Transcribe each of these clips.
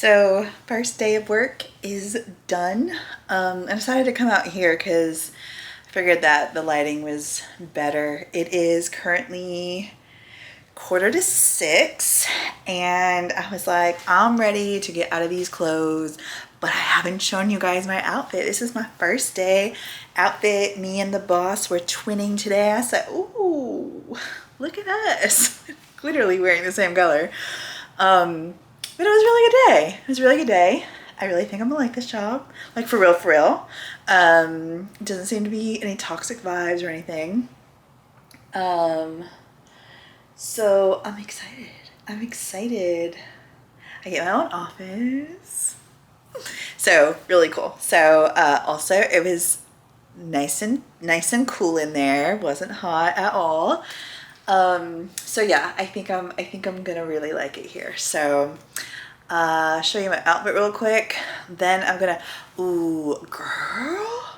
So first day of work is done. I decided to come out here because I figured that the lighting was better. It is currently 5:45 and I was like, I'm ready to get out of these clothes, but I haven't shown you guys my outfit. This is my first day outfit. Me and the boss were twinning today. I said, ooh, look at us. Literally wearing the same color. But it was a really good day. It was a really good day. I really think I'm gonna like this job. Like for real, for real. It doesn't seem to be any toxic vibes or anything. So I'm excited. I'm excited. I get my own office. So really cool. So also it was nice and cool in there. Wasn't hot at all. So yeah, I think I'm gonna really like it here. So show you my outfit real quick. Then I'm gonna, ooh, girl,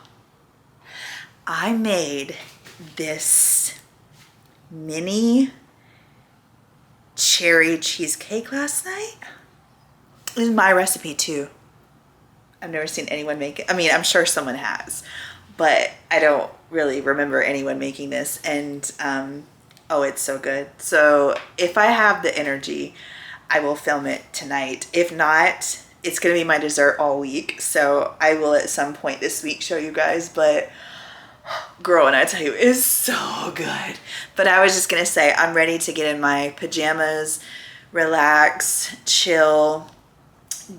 I made this mini cherry cheesecake last night. It was my recipe too. I've never seen anyone make it. I mean, I'm sure someone has, but I don't really remember anyone making this. And oh, it's so good. So if I have the energy, I will film it tonight. If not, it's gonna be my dessert all week. So I will at some point this week show you guys, but girl, and I tell you, it's so good. But I was just gonna say, I'm ready to get in my pajamas, relax, chill,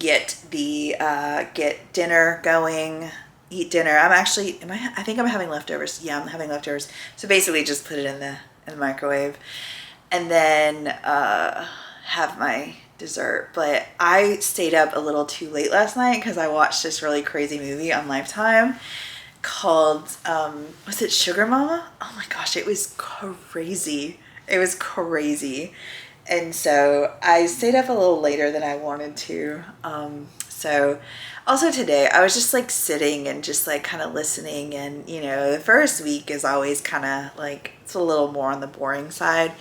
get dinner going, eat dinner. I think I'm having leftovers. Yeah, I'm having leftovers. So basically just put it in the microwave and then have my dessert. But I stayed up a little too late last night because I watched this really crazy movie on Lifetime called was it Sugar Mama? Oh my gosh, it was crazy. It was crazy. And so I stayed up a little later than I wanted to. So also today I was just like sitting and just like kind of listening, and you know, the first week is always kind of like, it's a little more on the boring side.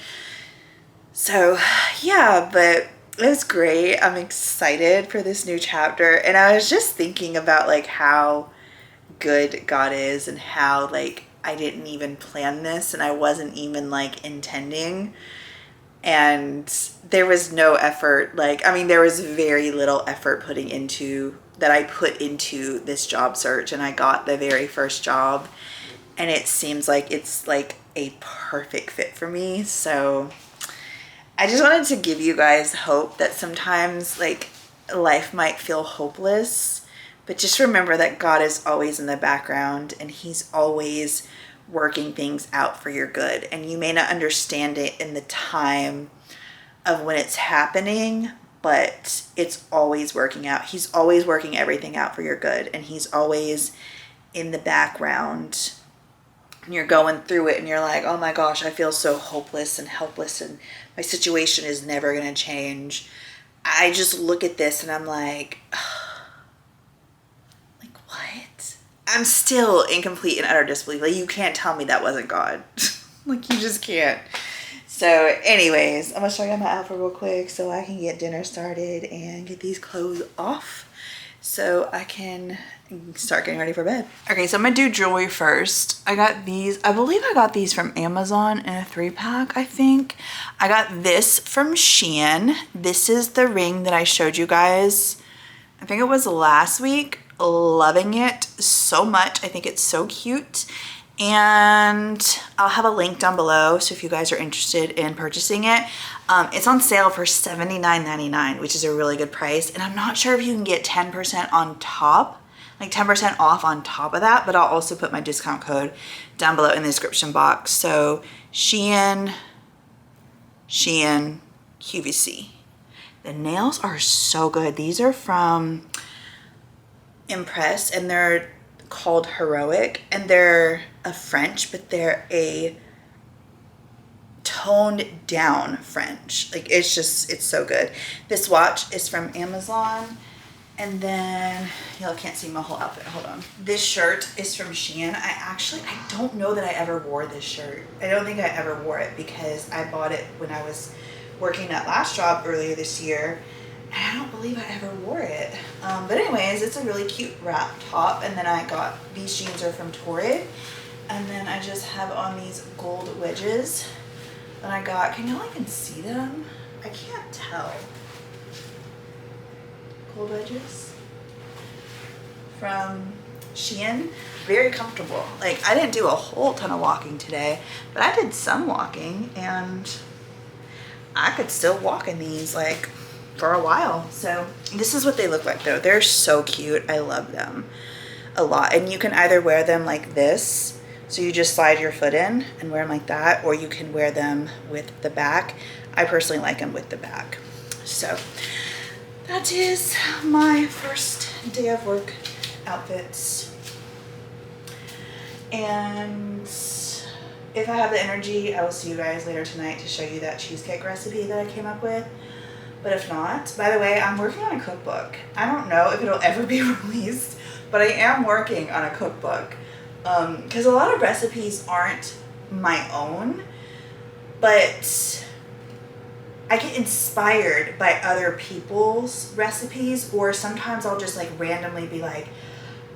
So yeah, but it was great. I'm excited for this new chapter. And I was just thinking about like how good God is and how like I didn't even plan this and I wasn't even like intending. And there was no effort. Like, I mean, there was very little effort that I put into this job search, and I got the very first job, and it seems like it's like a perfect fit for me. So I just wanted to give you guys hope that sometimes like life might feel hopeless, but just remember that God is always in the background and he's always working things out for your good. And you may not understand it in the time of when it's happening, but it's always working out. He's always working everything out for your good, and he's always in the background. And you're going through it and you're like, oh my gosh, I feel so hopeless and helpless and my situation is never going to change. I just look at this and I'm like, like what? I'm still in complete and utter disbelief. Like, you can't tell me that wasn't God. Like, you just can't. So anyways, I'm gonna show you my outfit real quick so I can get dinner started and get these clothes off so I can start getting ready for bed. Okay, so I'm gonna do jewelry first. I got these, I believe I got these from Amazon in a 3-pack, I think. I got this from Shein. This is the ring that I showed you guys, I think it was last week. Loving it so much. I think it's so cute. And I'll have a link down below, so if you guys are interested in purchasing it, it's on sale for $79.99, which is a really good price. And I'm not sure if you can get 10% on top, like 10% off on top of that, but I'll also put my discount code down below in the description box. So Shein, QVC. The nails are so good. These are from Impress, and they're called Heroic, and they're a French, but they're a toned down French. Like, it's so good. This watch is from Amazon, and then y'all can't see my whole outfit. Hold on. This shirt is from Shein. I don't know that I ever wore this shirt. I don't think I ever wore it because I bought it when I was working that last job earlier this year. I don't believe I ever wore it. But anyways, it's a really cute wrap top. And then I got, these jeans are from Torrid. And then I just have on these gold wedges that I got. Can y'all even see them? I can't tell. Gold wedges from Shein. Very comfortable. Like, I didn't do a whole ton of walking today, but I did some walking, and I could still walk in these like for a while. So this is what they look like though. They're so cute. I love them a lot. And you can either wear them like this, so you just slide your foot in and wear them like that, or you can wear them with the back. I personally like them with the back. So that is my first day of work outfits. And if I have the energy, I will see you guys later tonight to show you that cheesecake recipe that I came up with. But if not, by the way, I'm working on a cookbook. I don't know if it'll ever be released, but I am working on a cookbook. Because a lot of recipes aren't my own, but I get inspired by other people's recipes, or sometimes I'll just like randomly be like,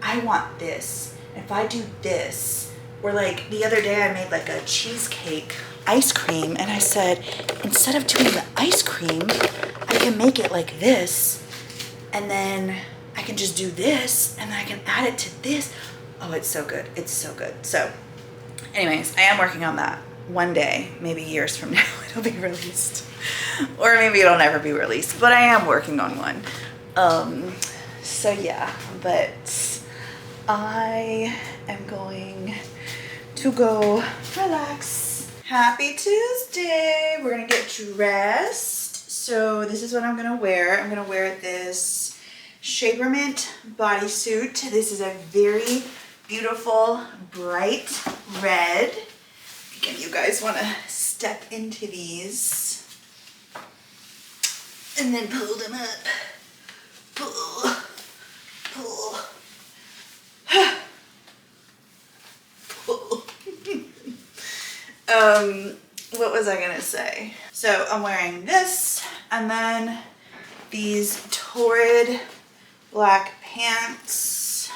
I want this. If I do this, or like the other day I made like a cheesecake ice cream, and I said, instead of doing the ice cream, I can make it like this, and then I can just do this, and then I can add it to this. Oh, it's so good. It's so good. So anyways, I am working on that. One day, maybe years from now, it'll be released, or maybe it'll never be released, but I am working on one. So yeah, but I am going to go relax. Happy Tuesday. We're gonna get dressed. So this is what I'm gonna wear. I'm gonna wear this Shapermint bodysuit. This is a very beautiful bright red. Again, you guys want to step into these and then pull them up. Pull, pull, pull. What was I gonna say? So I'm wearing this, and then these Torrid black pants.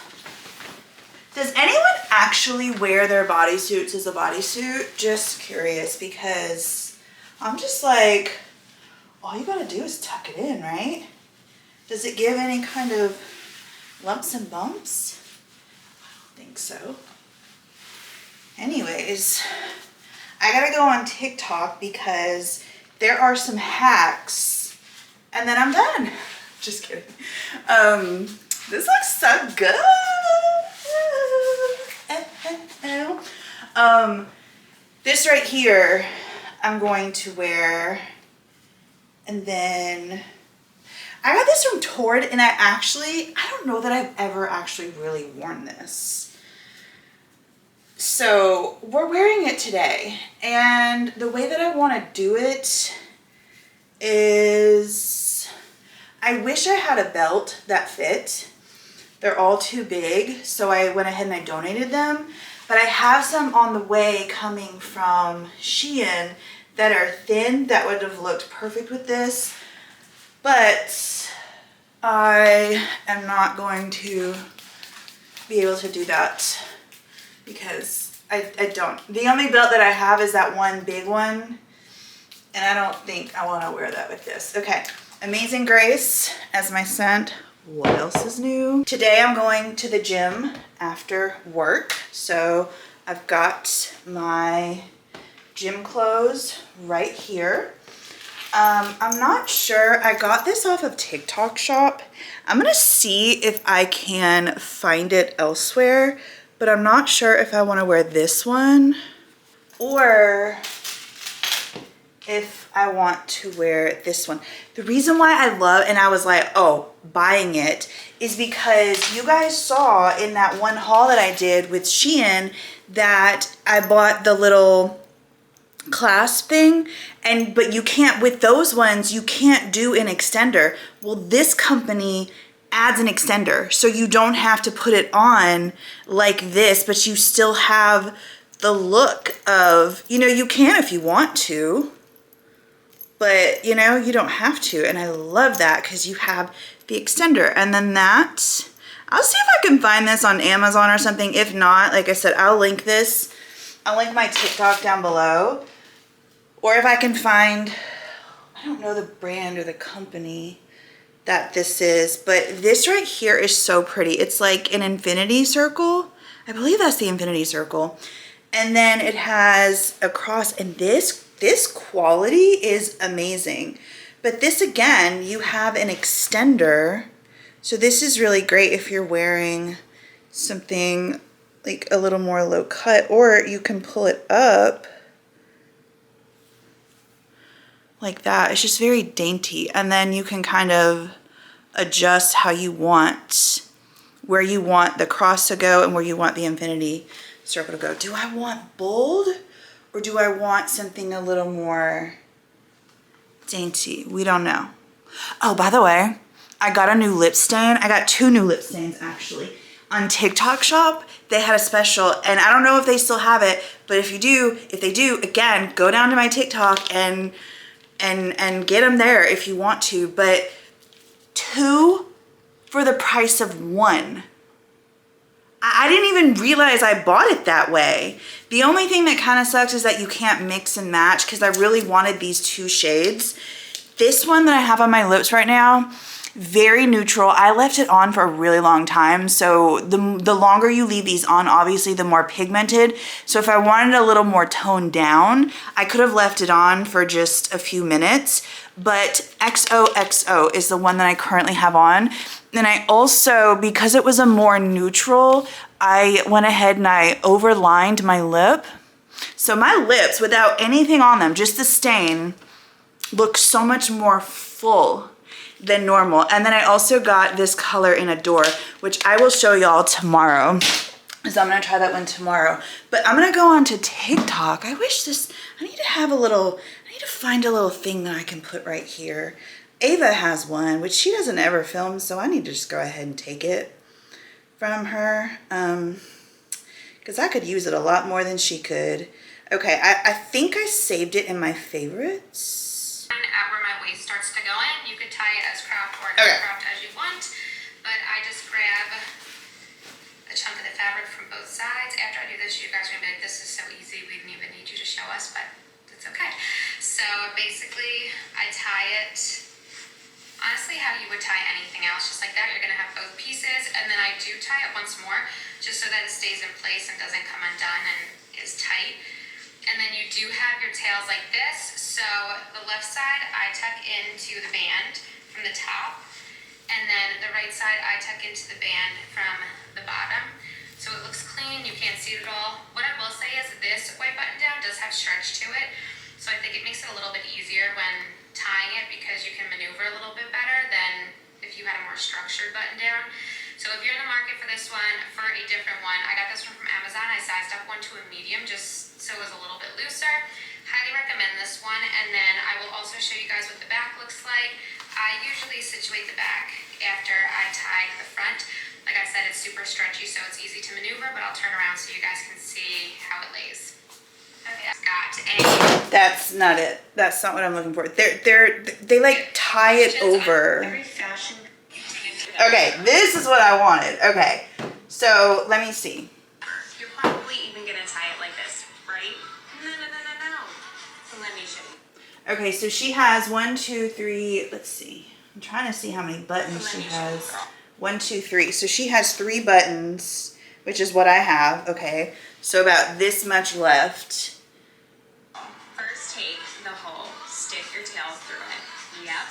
Does anyone actually wear their bodysuits as a bodysuit? Just curious, because I'm just like, all you gotta do is tuck it in, right? Does it give any kind of lumps and bumps? I don't think so. Anyways, I gotta go on TikTok because there are some hacks, and then I'm done. Just kidding. This looks so good. This right here, I'm going to wear, and then I got this from Torrid, and I don't know that I've ever actually really worn this. So we're wearing it today, and the way that I want to do it is, I wish I had a belt that fit. They're all too big, so I went ahead and I donated them. But I have some on the way coming from Shein that are thin that would have looked perfect with this. But I am not going to be able to do that because I don't. The only belt that I have is that one big one, and I don't think I want to wear that with this. Okay, Amazing Grace as my scent. What else is new? Today I'm going to the gym after work. So I've got my gym clothes right here. I'm not sure. I got this off of TikTok Shop. I'm gonna see if I can find it elsewhere, but I'm not sure if I want to wear this one or if I want to wear this one. The reason why I love, and I was like, oh, buying it, is because you guys saw in that one haul that I did with Shein that I bought the little clasp thing, but you can't, with those ones, you can't do an extender. Well, this company adds an extender, so you don't have to put it on like this, but you still have the look of, you know, you can if you want to, but you know, you don't have to. And I love that because you have the extender. And then that, I'll see if I can find this on Amazon or something. If not, like I said, I'll link this. I'll link my TikTok down below. Or if I can find, I don't know the brand or the company that this is, but this right here is so pretty. It's like an infinity circle. I believe that's the infinity circle. And then it has a cross, and this quality is amazing. But this again, you have an extender. So this is really great if you're wearing something like a little more low cut, or you can pull it up like that. It's just very dainty. And then you can kind of adjust how you want, where you want the cross to go and where you want the infinity circle to go. Do I want bold or do I want something a little more dainty? We don't know. Oh, by the way, I got a new lip stain. I got 2 new lip stains actually. On TikTok shop, they had a special, and I don't know if they still have it, but if they do, again, go down to my TikTok and get them there if you want to, but 2 for the price of 1. I didn't even realize I bought it that way. The only thing that kind of sucks is that you can't mix and match, because I really wanted these 2 shades. This one that I have on my lips right now, very neutral. I left it on for a really long time, so the longer you leave these on, obviously the more pigmented. So if I wanted a little more toned down, I could have left it on for just a few minutes, but XOXO is the one that I currently have on. And I also, because it was a more neutral, I went ahead and I overlined my lip. So my lips, without anything on them, just the stain, look so much more full than normal. And then I also got this color in Adore, which I will show y'all tomorrow. So I'm gonna try that one tomorrow. But I'm gonna go on to TikTok. I wish this, I need to have a little, I need to find a little thing that I can put right here. Ava has one, which she doesn't ever film, so I need to just go ahead and take it from her. Because I could use it a lot more than she could. Okay, I think I saved it in my favorites. At where my waist starts to go in, you could tie it as cropped or not cropped as you want, but I just grab a chunk of the fabric from both sides. After I do this, you guys are gonna be like, this is so easy, we didn't even need you to show us, but it's okay. So basically, I tie it honestly how you would tie anything else, just like that. You're gonna have both pieces, and then I do tie it once more, just so that it stays in place and doesn't come undone and is tight. And then you do have your tails like this. So the left side I tuck into the band from the top, and then the right side I tuck into the band from the bottom. So it looks clean, you can't see it at all. What I will say is this white button down does have stretch to it, so I think it makes it a little bit easier when tying it, because you can maneuver a little bit better than if you had a more structured button down. So if you're in the market for this one, for a different one, I got this one from Amazon. I sized up one to a medium just so it was a little bit looser. Highly recommend this one. And then I will also show you guys what the back looks like. I usually situate the back after I tie the front. Like I said, it's super stretchy, so it's easy to maneuver, but I'll turn around so you guys can see how it lays. Okay, I've got a... That's not it. That's not what I'm looking for. They like tie it over. Every fashion... Okay, this is what I wanted. Okay, so let me see. You're probably even gonna tie it like this, right? No. So let me show you. Okay, so she has 1, 2, 3. Let's see. I'm trying to see how many buttons she has. 1, 2, 3. So she has 3 buttons, which is what I have. Okay, so about this much left. First, take the hole, stick your tail through it. Yep.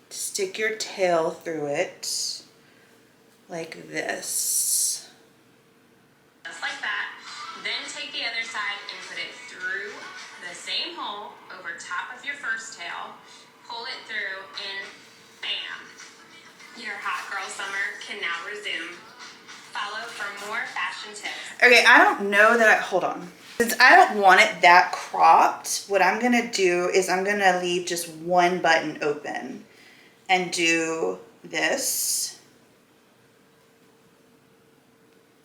Stick your tail through it like this. Just like that. Then take the other side and put it through the same hole over top of your first tail. Pull it through and bam. Your hot girl summer can now resume. Follow for more fashion tips. Okay, I don't know that hold on. Since I don't want it that cropped, what I'm gonna do is I'm gonna leave just 1 button open and do this.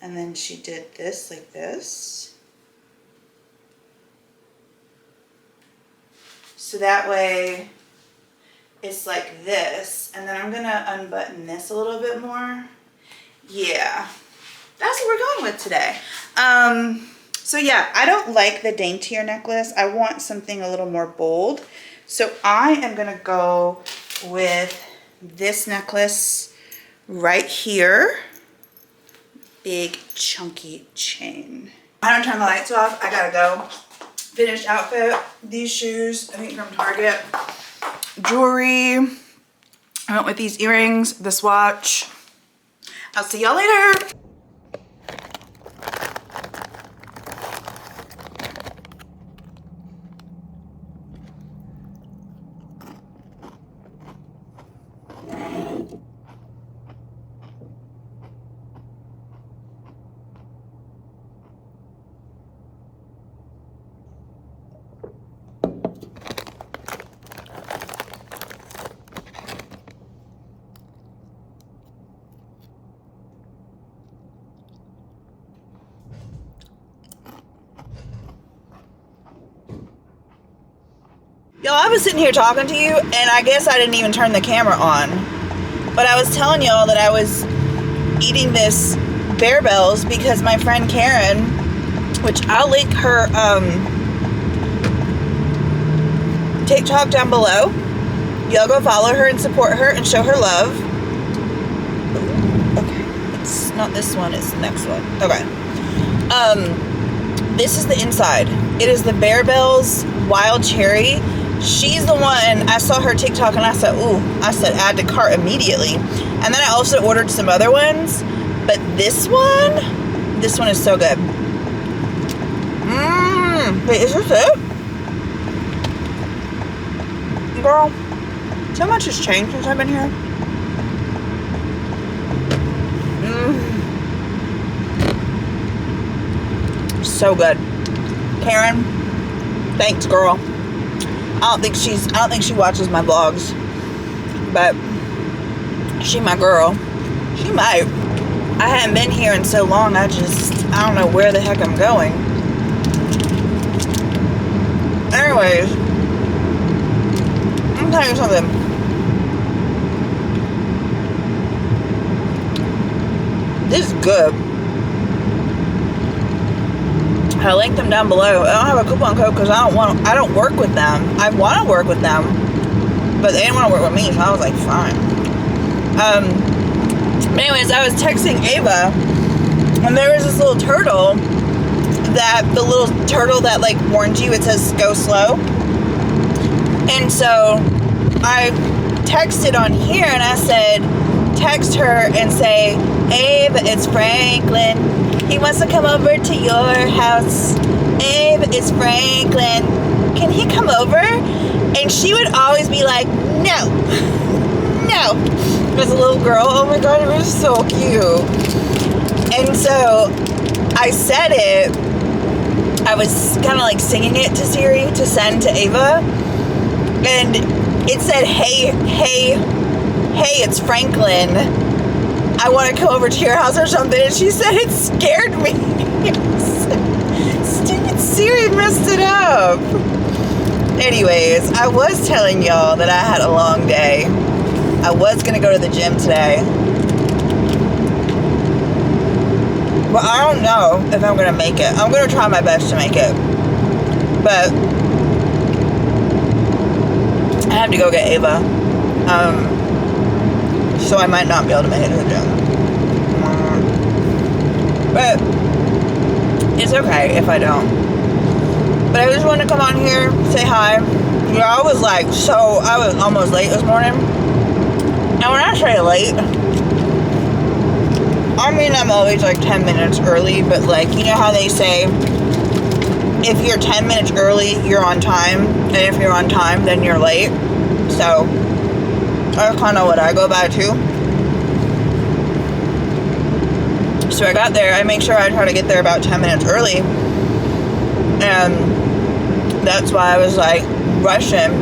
And then she did this like this. So that way it's like this. And then I'm gonna unbutton this a little bit more. Yeah, that's what we're going with today. So yeah, I don't like the daintier necklace. I want something a little more bold. So I am gonna go with this necklace right here. Big chunky chain. I don't turn the lights off. I gotta go. Finished outfit. These shoes, I think from Target. Jewelry. I went with these earrings, this watch. I'll see y'all later. Y'all, I was sitting here talking to you, and I guess I didn't even turn the camera on. But I was telling y'all that I was eating this Bear Bells because my friend Karen, which I'll link her TikTok down below. Y'all go follow her and support her and show her love. Okay, it's not this one, it's the next one. Okay. This is the inside. It is the Bear Bells Wild Cherry. She's the one, I saw her TikTok and I said, ooh, I said add to cart immediately. And then I also ordered some other ones, but this one is so good. Wait, is this it? Girl, so much has changed since I've been here. So good. Karen, thanks, girl. I don't think she watches my vlogs, but she my girl. She might. I haven't been here in so long, I don't know where the heck I'm going. Anyways, I'm gonna tell you something. This is good. I'll link them down below. I don't have a coupon code because I don't work with them. I want to work with them, but they didn't want to work with me, so I was like, fine. Anyways, I was texting Ava, and there was this little turtle that like warns you. It says go slow, and so I texted on here and I said, text her and say, Ava, it's Franklin. He wants to come over to your house. Abe, it's Franklin. Can he come over? And she would always be like, no. No. As a little girl, oh my God, it was so cute. And so I said it. I was kind of like singing it to Siri to send to Ava. And it said, hey, it's Franklin. I want to come over to your house or something. And she said it scared me. Stupid Siri messed it up. Anyways, I was telling y'all that I had a long day. I was going to go to the gym today. But I don't know if I'm going to make it. I'm going to try my best to make it. But I have to go get Ava. So I might not be able to make it to the gym. But it's okay if I don't. But I just wanted to come on here, say hi. You know, I was almost late this morning. And when I say late, I mean I'm always like 10 minutes early, but like, you know how they say, if you're 10 minutes early, you're on time, and if you're on time, then you're late. So that's kind of what I go by too. So I got there. I make sure I try to get there about 10 minutes early. And that's why I was like rushing.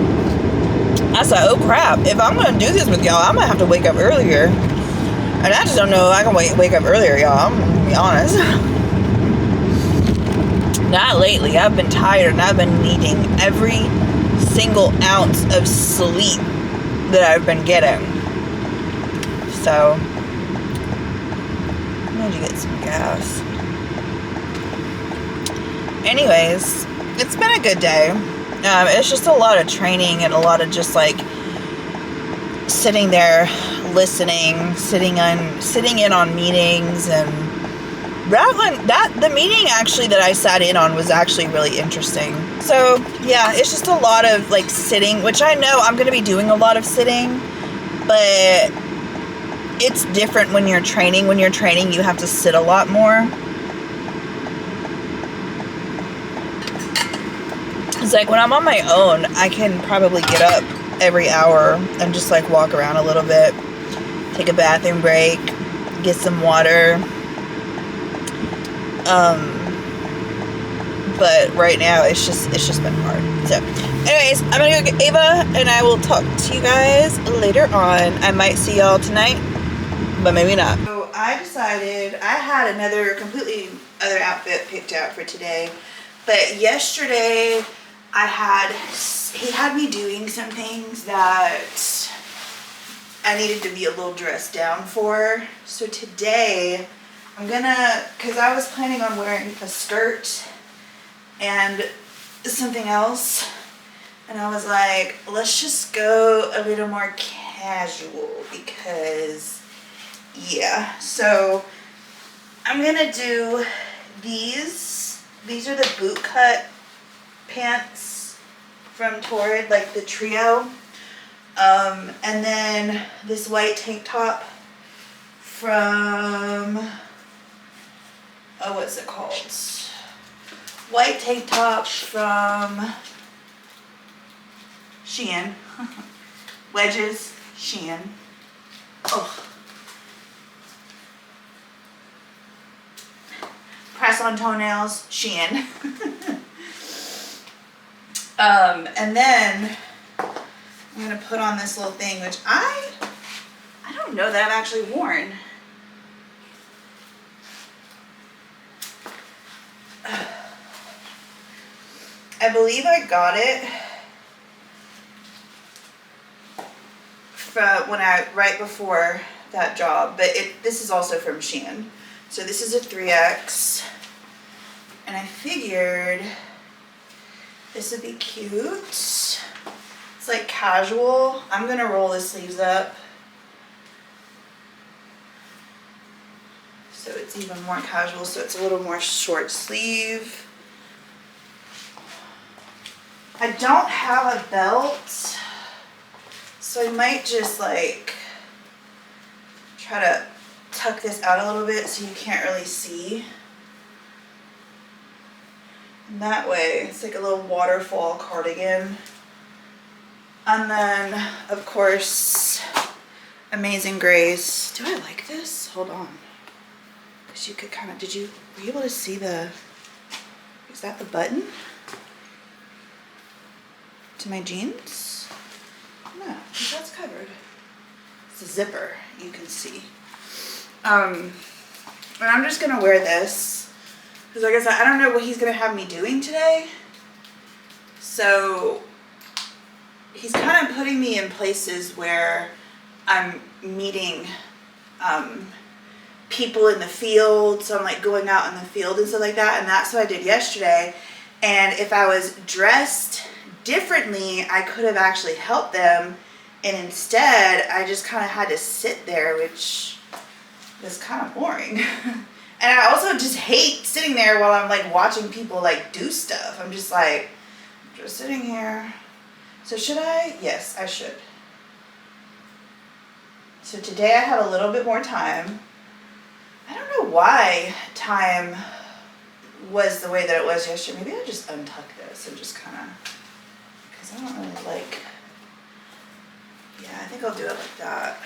I said, oh crap, if I'm going to do this with y'all, I'm going to have to wake up earlier. And I just don't know if I can wake up earlier, y'all. I'm going to be honest. Not lately. I've been tired and I've been needing every single ounce of sleep that I've been getting. So, I'm going to get some gas. Anyways, it's been a good day. It's just a lot of training and a lot of just like sitting there, listening, sitting in on meetings, and the meeting actually that I sat in on was actually really interesting. So yeah, it's just a lot of like sitting, which I know I'm going to be doing a lot of sitting, but it's different when you're training. When you're training, you have to sit a lot more. It's like when I'm on my own, I can probably get up every hour and just like walk around a little bit, take a bathroom break, get some water. But right now it's just been hard. So anyways, I'm gonna go get Ava and I will talk to you guys later on. I might see y'all tonight, but maybe not. So I decided I had another completely other outfit picked out for today, but yesterday he had me doing some things that I needed to be a little dressed down for. So today I'm gonna, cause I was planning on wearing a skirt and something else, and I was like, let's just go a little more casual because yeah. So I'm gonna do these are the boot cut pants from Torrid, like the trio, and then this white tank top from what's it called, white tank top from Shein. Wedges, Shein. Oh, press on toenails, Shein. And then I'm gonna put on this little thing, which I don't know that I've actually worn. I believe I got it from right before that job, but this is also from Shein. So this is a 3X, and I figured this would be cute. It's like casual. I'm gonna roll the sleeves up so it's even more casual, so it's a little more short sleeve. I don't have a belt, so I might just like try to tuck this out a little bit so you can't really see. And that way it's like a little waterfall cardigan. And then of course Amazing Grace. Do I like this? Hold on, because you could kind of, were you able to see is that the button to my jeans? No, that's covered. It's a zipper, you can see. And I'm just gonna wear this because, like I said, I don't know what he's gonna have me doing today. So he's kind of putting me in places where I'm meeting people in the field. So I'm like going out in the field and stuff like that. And that's what I did yesterday. And if I was dressed differently, I could have actually helped them. And instead, I just kind of had to sit there, which was kind of boring. And I also just hate sitting there while I'm like watching people like do stuff. I'm just like, just sitting here. So should I? Yes, I should. So today I have a little bit more time. I don't know why time was the way that it was yesterday. Maybe I'll just untuck this and just kind of, because I don't really like, yeah, I think I'll do it like that.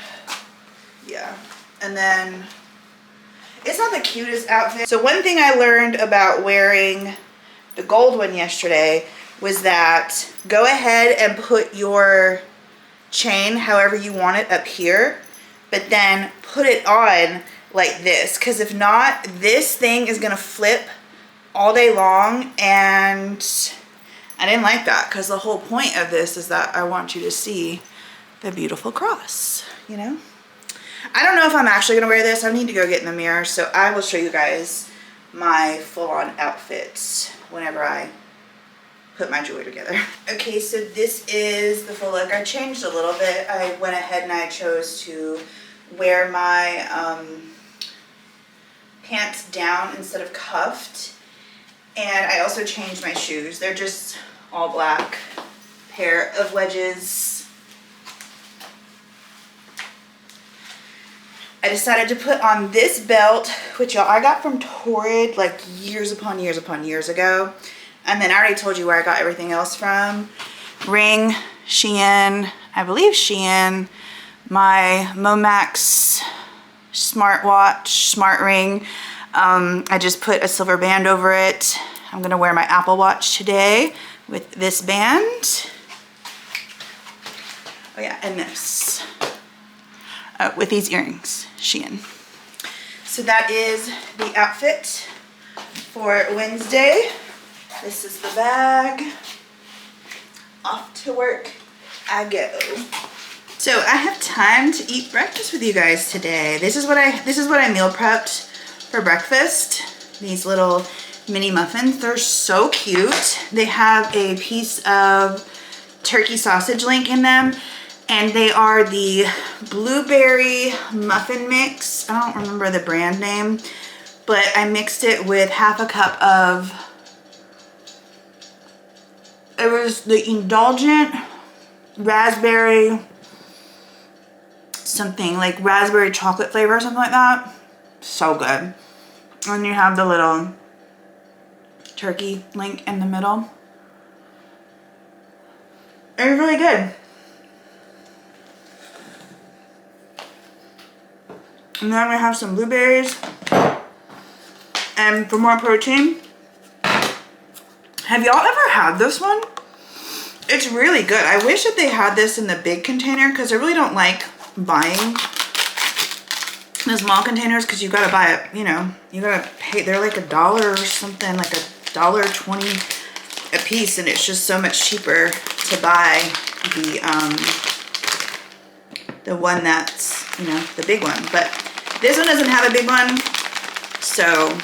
Yeah. And then it's not the cutest outfit. So one thing I learned about wearing the gold one yesterday was that go ahead and put your chain however you want it up here, but then put it on like this, because if not, this thing is gonna flip all day long and I didn't like that because the whole point of this is that I want you to see the beautiful cross, you know? I don't know if I'm actually gonna wear this. I need to go get in the mirror, so I will show you guys my full-on outfits whenever I put my jewelry together. Okay, so this is the full look. I changed a little bit. I went ahead and I chose to wear my pants down instead of cuffed. And I also changed my shoes. They're just all black pair of wedges. I decided to put on this belt, which y'all I got from Torrid like years upon years upon years ago. And then I already told you where I got everything else from. Ring, Shein, I believe Shein, my Momax smartwatch, smart ring. I just put a silver band over it. I'm gonna wear my Apple Watch today with this band. Oh yeah, and this. With these earrings, Shein. So that is the outfit for Wednesday. This is the bag. Off to work I go. So I have time to eat breakfast with you guys today. This is what I meal prepped for breakfast. These little mini muffins. They're so cute. They have a piece of turkey sausage link in them. And they are the blueberry muffin mix. I don't remember the brand name, but I mixed it with half a cup of, it was the Indulgent raspberry something, like raspberry chocolate flavor or something like that. So good. And you have the little turkey link in the middle. It's really good. And then I'm gonna have some blueberries. And for more protein, have y'all ever had this one? It's really good. I wish that they had this in the big container because I really don't like buying the small containers because you gotta buy it, you know, you gotta pay, they're like $1 or something, like $1.20 a piece, and it's just so much cheaper to buy the one that's, you know, the big one. But this one doesn't have a big one, so,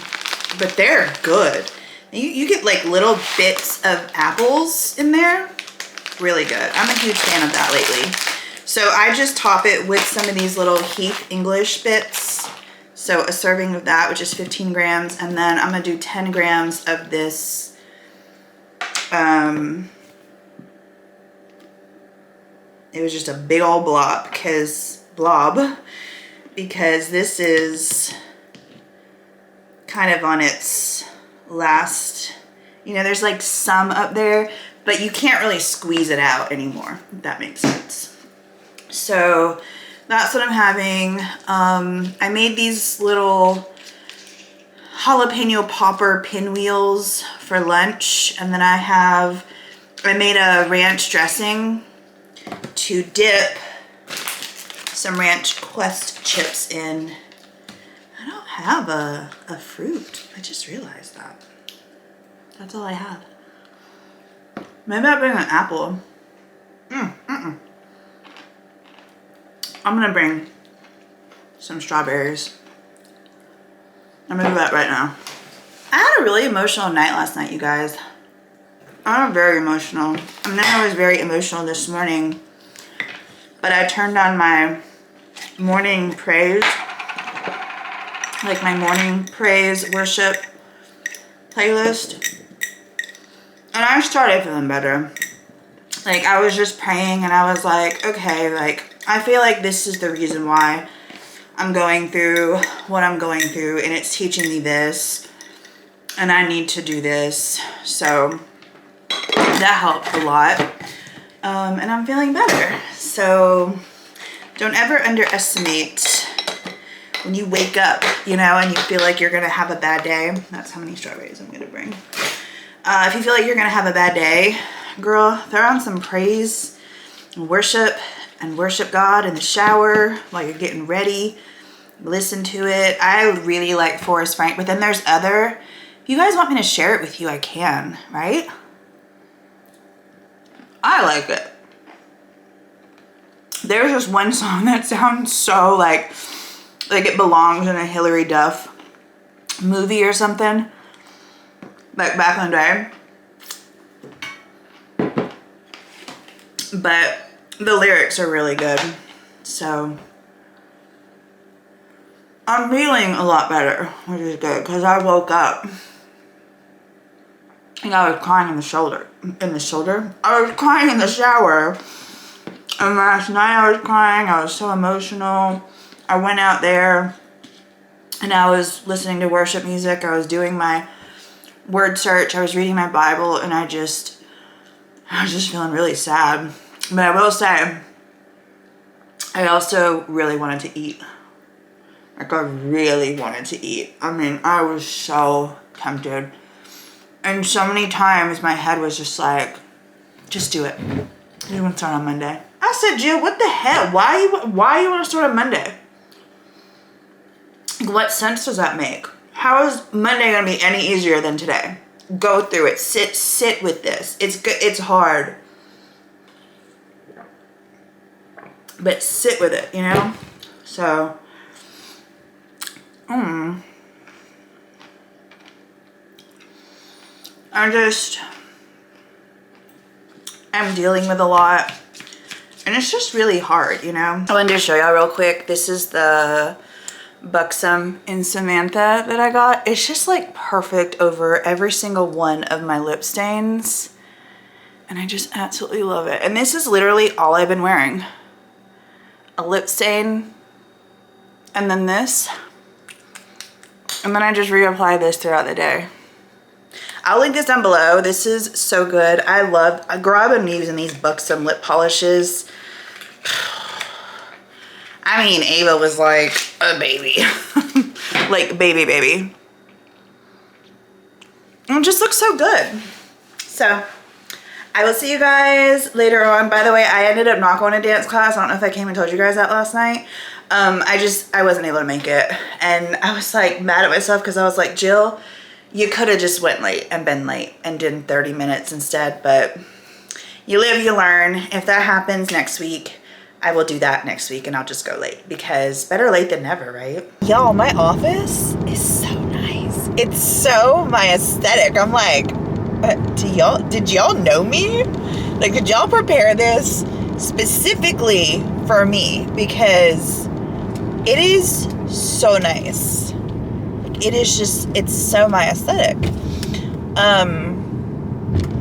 but they're good. You get like little bits of apples in there. Really good. I'm a huge fan of that lately. So I just top it with some of these little Heath English bits. So a serving of that, which is 15 grams. And then I'm gonna do 10 grams of this, it was just a big old blob because this is kind of on its last, you know, there's like some up there, but you can't really squeeze it out anymore, if that makes sense. So that's what I'm having. I made these little jalapeno popper pinwheels for lunch, and then I made a ranch dressing to dip some Ranch Quest chips in. I don't have a fruit. I just realized that. That's all I have. Maybe I'll bring an apple. I'm gonna bring some strawberries. I'm gonna do that right now. I had a really emotional night last night, you guys. I'm very emotional. And then I was very emotional this morning. But I turned on my morning praise, like my morning praise worship playlist. And I started feeling better. Like I was just praying and I was like, okay, like I feel like this is the reason why I'm going through what I'm going through, and it's teaching me this, and I need to do this. So that helped a lot. And I'm feeling better. So don't ever underestimate when you wake up, you know, and you feel like you're gonna have a bad day. That's how many strawberries I'm gonna bring. If you feel like you're gonna have a bad day, girl, throw on some praise and worship God in the shower while you're getting ready. Listen to it. I really like Forrest Frank, but then there's other, if you guys want me to share it with you, I can, right? I like it. There's just one song that sounds so like it belongs in a Hilary Duff movie or something, like back in the day. But the lyrics are really good. So I'm feeling a lot better, which is good, because I woke up and I was crying in the shoulder. I was crying in the shower. And last night I was crying. I was so emotional. I went out there and I was listening to worship music. I was doing my word search. I was reading my Bible, and I was just feeling really sad. But I will say, I also really wanted to eat. Like, I really wanted to eat. I mean, I was so tempted. And so many times my head was just like, just do it. You want to start on Monday. I said, Jill, what the hell? Why you want to start on Monday? Like, what sense does that make? How is Monday going to be any easier than today? Go through it. Sit with this. It's good. It's hard. But sit with it, you know? So, I'm dealing with a lot, and it's just really hard, you know? I wanted to show y'all real quick. This is the Buxom in Samantha that I got. It's just like perfect over every single one of my lip stains, and I just absolutely love it. And this is literally all I've been wearing. A lip stain, and then this, and then I just reapply this throughout the day. I'll link this down below. This is so good. Girl, I've been using these Buxom lip polishes. I mean, Ava was like a baby. Like baby. And it just looks so good. So, I will see you guys later on. By the way, I ended up not going to dance class. I don't know if I came and told you guys that last night. I wasn't able to make it. And I was like mad at myself because I was like, Jill, you could have just went late and been late and did 30 minutes instead. But you live, you learn. If that happens next week, I will do that next week, and I'll just go late, because better late than never, right? Y'all, my office is so nice. It's so my aesthetic. I'm like, did y'all know me? Like, did y'all prepare this specifically for me? Because it is so nice. It's so my aesthetic.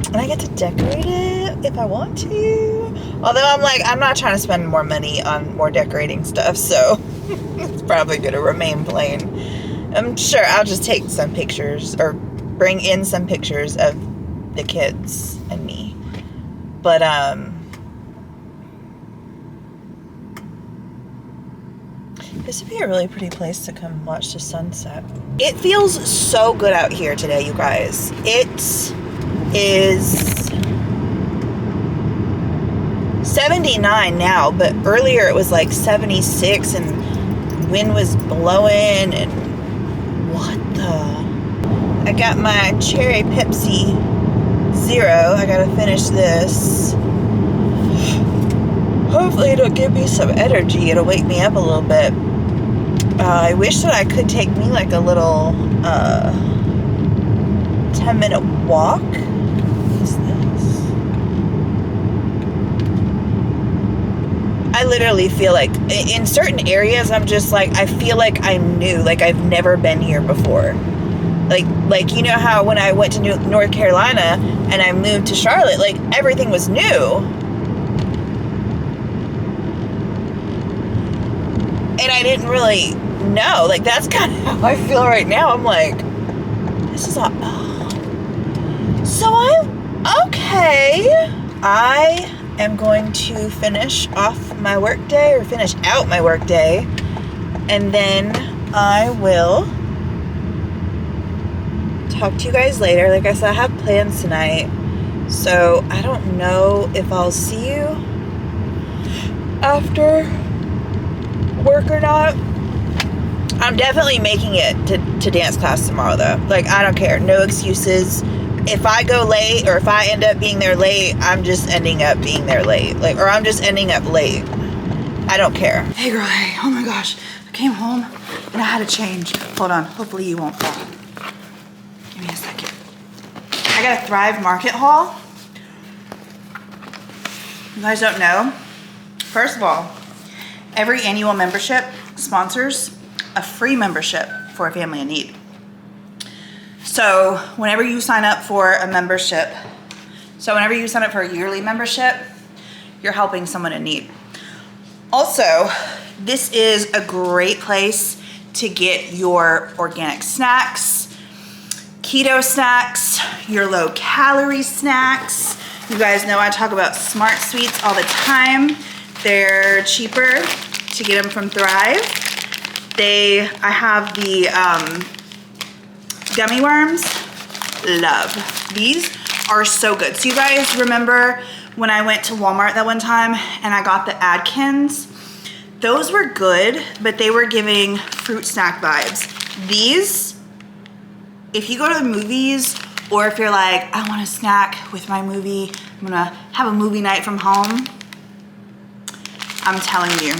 And I get to decorate it if I want to. Although I'm not trying to spend more money on more decorating stuff, so it's probably gonna remain plain. I'm sure I'll just take some pictures, or bring in some pictures of the kids and me. But this would be a really pretty place to come watch the sunset. It feels so good out here today, you guys. It is 79 now, but earlier it was like 76, and wind was blowing, and what the? I got my cherry Pepsi Zero. I gotta finish this. Hopefully it'll give me some energy. It'll wake me up a little bit. I wish that I could take me like a little 10-minute walk. What is this? I literally feel like in certain areas I'm just like, I feel like I'm new, like I've never been here before. Like you know how when I went to North Carolina and I moved to Charlotte, like everything was new. And I didn't really know. Like, that's kind of how I feel right now. I'm like, this is all... Oh. So I'm... Okay. I am going to finish off my work day, or finish out my work day. And then I will talk to you guys later. Like I said, I have plans tonight. So I don't know if I'll see you after work or not. I'm definitely making it to dance class tomorrow, though. Like, I don't care. No excuses. if I go late or if I end up being there late, I'm just ending up being there late. Like, or I'm just ending up late. I don't care. Hey girl, hey, oh my gosh. I came home and I had to change. Hold on, hopefully you won't fall. Give me a second. I got a Thrive Market haul. You guys don't know. First of all, every annual membership sponsors a free membership for a family in need. So whenever you sign up for a membership, whenever you sign up for a yearly membership, you're helping someone in need. Also, this is a great place to get your organic snacks, keto snacks, your low calorie snacks. You guys know I talk about Smart Sweets all the time. They're cheaper to get them from Thrive. I have the gummy worms. Love. These are so good. So you guys remember when I went to Walmart that one time and I got the Adkins? Those were good, but they were giving fruit snack vibes. These, if you go to the movies or if you're like, I want a snack with my movie, I'm gonna have a movie night from home, I'm telling you,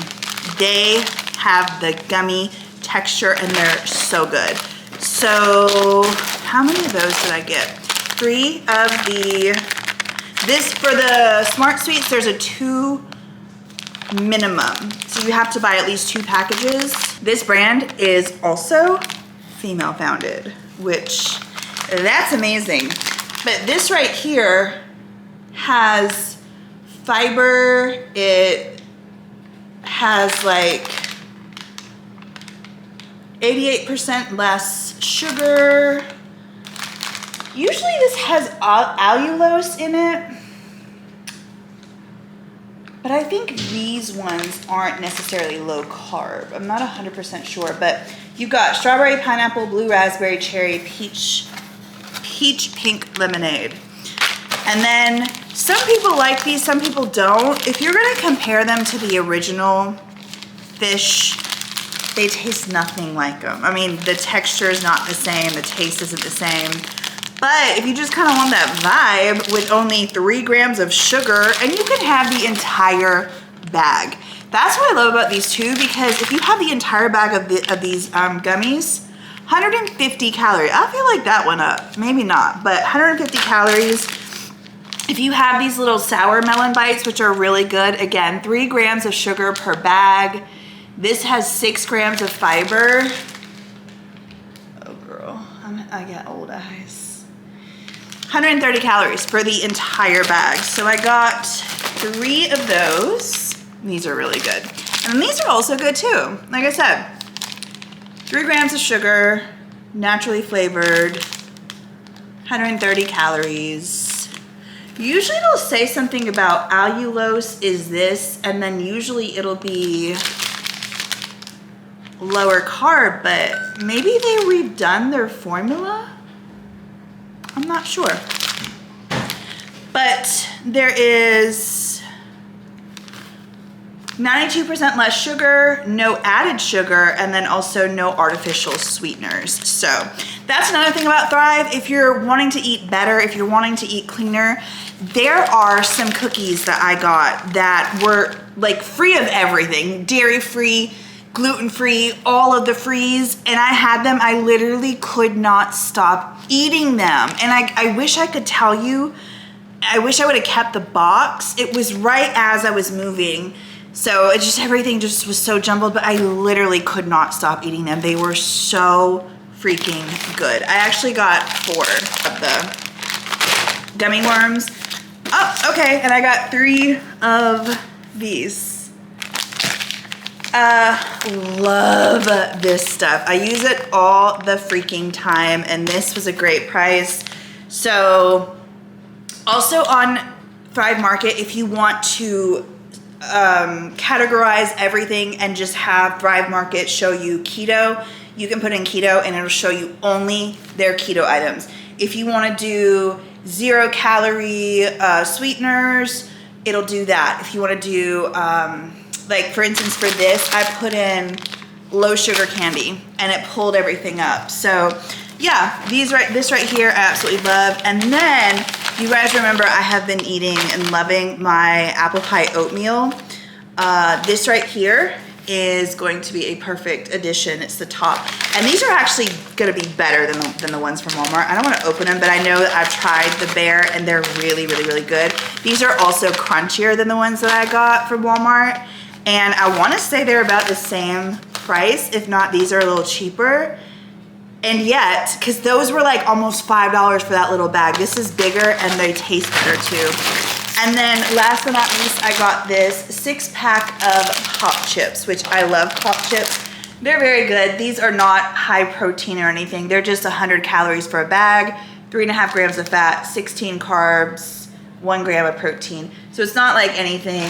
they have the gummy texture and they're so good. So how many of those did I get? 3 of for the Smart Sweets, there's a 2 minimum. So you have to buy at least 2 packages. This brand is also female founded, which that's amazing. But this right here has fiber. It has like 88% less sugar. Usually this has allulose in it, but I think these ones aren't necessarily low carb. I'm not 100% sure, but you got strawberry, pineapple, blue raspberry, cherry, peach, pink lemonade. And then some people like these, some people don't. If you're gonna compare them to the original fish, they taste nothing like them. I mean, the texture is not the same, the taste isn't the same. But if you just kind of want that vibe with only 3 grams of sugar, and you can have the entire bag. That's what I love about these too, because if you have the entire bag of these gummies, 150 calories. I feel like that went up, maybe not, but 150 calories. If you have these little sour melon bites, which are really good, again, 3 grams of sugar per bag. This has 6 grams of fiber. Oh girl, I got old eyes. 130 calories for the entire bag. So I got 3 of those. These are really good. And these are also good too. Like I said, 3 grams of sugar, naturally flavored, 130 calories. Usually it'll say something about allulose is this, and then usually it'll be lower carb, but maybe they redone their formula? I'm not sure. But there is 92% less sugar, no added sugar, and then also no artificial sweeteners. So that's another thing about Thrive. If you're wanting to eat better, if you're wanting to eat cleaner, there are some cookies that I got that were like free of everything, dairy-free, gluten-free, all of the frees, and I had them. I literally could not stop eating them. And I wish I could tell you, I wish I would have kept the box. It was right as I was moving. So it just, everything just was so jumbled, but I literally could not stop eating them. They were so freaking good. I actually got 4 of the gummy worms. Oh, okay, and I got 3 of these. Love this stuff. I use it all the freaking time, and this was a great price. So also on Thrive Market, if you want to categorize everything and just have Thrive Market show you keto, you can put in keto and it'll show you only their keto items. If you want to do 0 calorie sweeteners, it'll do that. If you want to do like for instance for this, I put in low sugar candy and it pulled everything up. So yeah, this right here I absolutely love. And then you guys remember I have been eating and loving my apple pie oatmeal. This right here is going to be a perfect addition. It's the top. And these are actually gonna be better than the ones from Walmart. I don't wanna open them, but I know that I've tried the Bear and they're really, really, really good. These are also crunchier than the ones that I got from Walmart. And I wanna say they're about the same price. If not, these are a little cheaper. And yet, because those were like almost $5 for that little bag. This is bigger and they taste better too. And then last but not least, I got this 6-pack of pop chips, which I love pop chips. They're very good. These are not high protein or anything. They're just 100 calories for a bag, 3.5 grams of fat, 16 carbs, 1 gram of protein. So it's not like anything,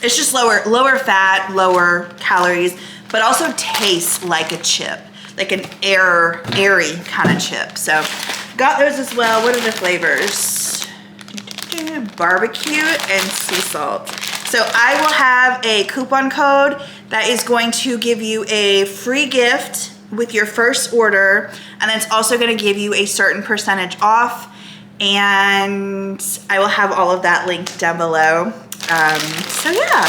it's just lower fat, lower calories, but also tastes like a chip, like an airy kind of chip. So got those as well. What are the flavors? Barbecue and sea salt. So I will have a coupon code that is going to give you a free gift with your first order, and it's also going to give you a certain percentage off, and I will have all of that linked down below. So yeah,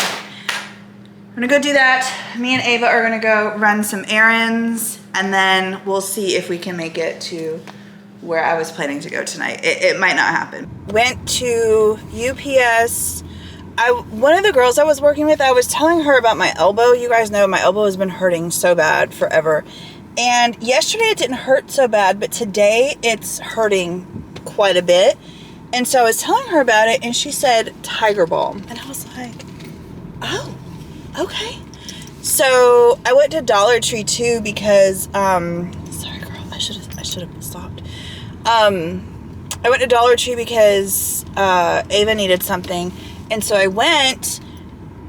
I'm gonna go do that. Me and Ava are gonna go run some errands, and then we'll see if we can make it to where I was planning to go tonight. It might not happen. Went to UPS. One of the girls I was working with, I was telling her about my elbow. You guys know my elbow has been hurting so bad forever. And yesterday it didn't hurt so bad, but today it's hurting quite a bit. And so I was telling her about it, and she said Tiger Balm. And I was like, oh, okay. So I went to Dollar Tree too because, sorry girl, I should have stopped. I went to Dollar Tree because Ava needed something, and so I went,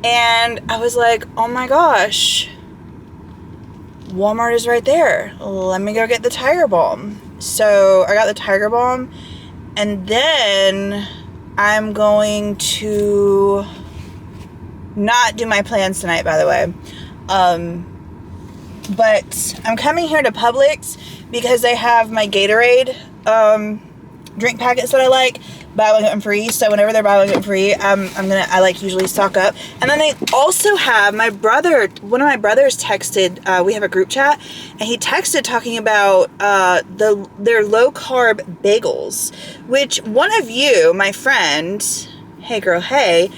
and I was like, oh my gosh, Walmart is right there. Let me go get the Tiger Balm. So I got the Tiger Balm, and then I'm going to not do my plans tonight, by the way. But I'm coming here to Publix because they have my Gatorade drink packets that I like, buy one get one free. So whenever they're buy one get one free, I like usually stock up. And then they also have one of my brothers texted, we have a group chat, and he texted talking about their low carb bagels, which one of you, my friend, hey girl, hey,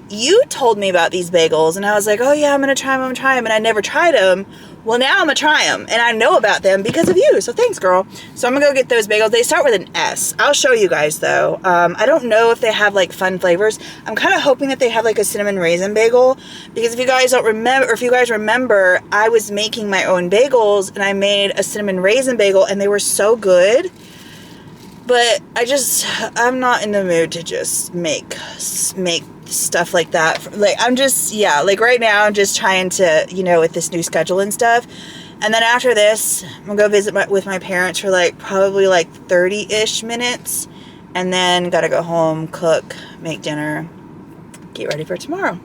you told me about these bagels, and I was like, oh yeah, I'm gonna try them, and I never tried them. Well, now I'm gonna try them, and I know about them because of you, so thanks, girl. So I'm gonna go get those bagels. They start with an S. I'll show you guys, though. I don't know if they have, like, fun flavors. I'm kind of hoping that they have, like, a cinnamon raisin bagel, because if you guys don't remember, or if you guys remember, I was making my own bagels, and I made a cinnamon raisin bagel, and they were so good. But I'm not in the mood to just make stuff like that. Like, I'm just, yeah, like right now I'm just trying to, with this new schedule and stuff. And then after this, I'm gonna go visit with my parents for like probably like 30-ish minutes, and then gotta go home, cook, make dinner, get ready for tomorrow.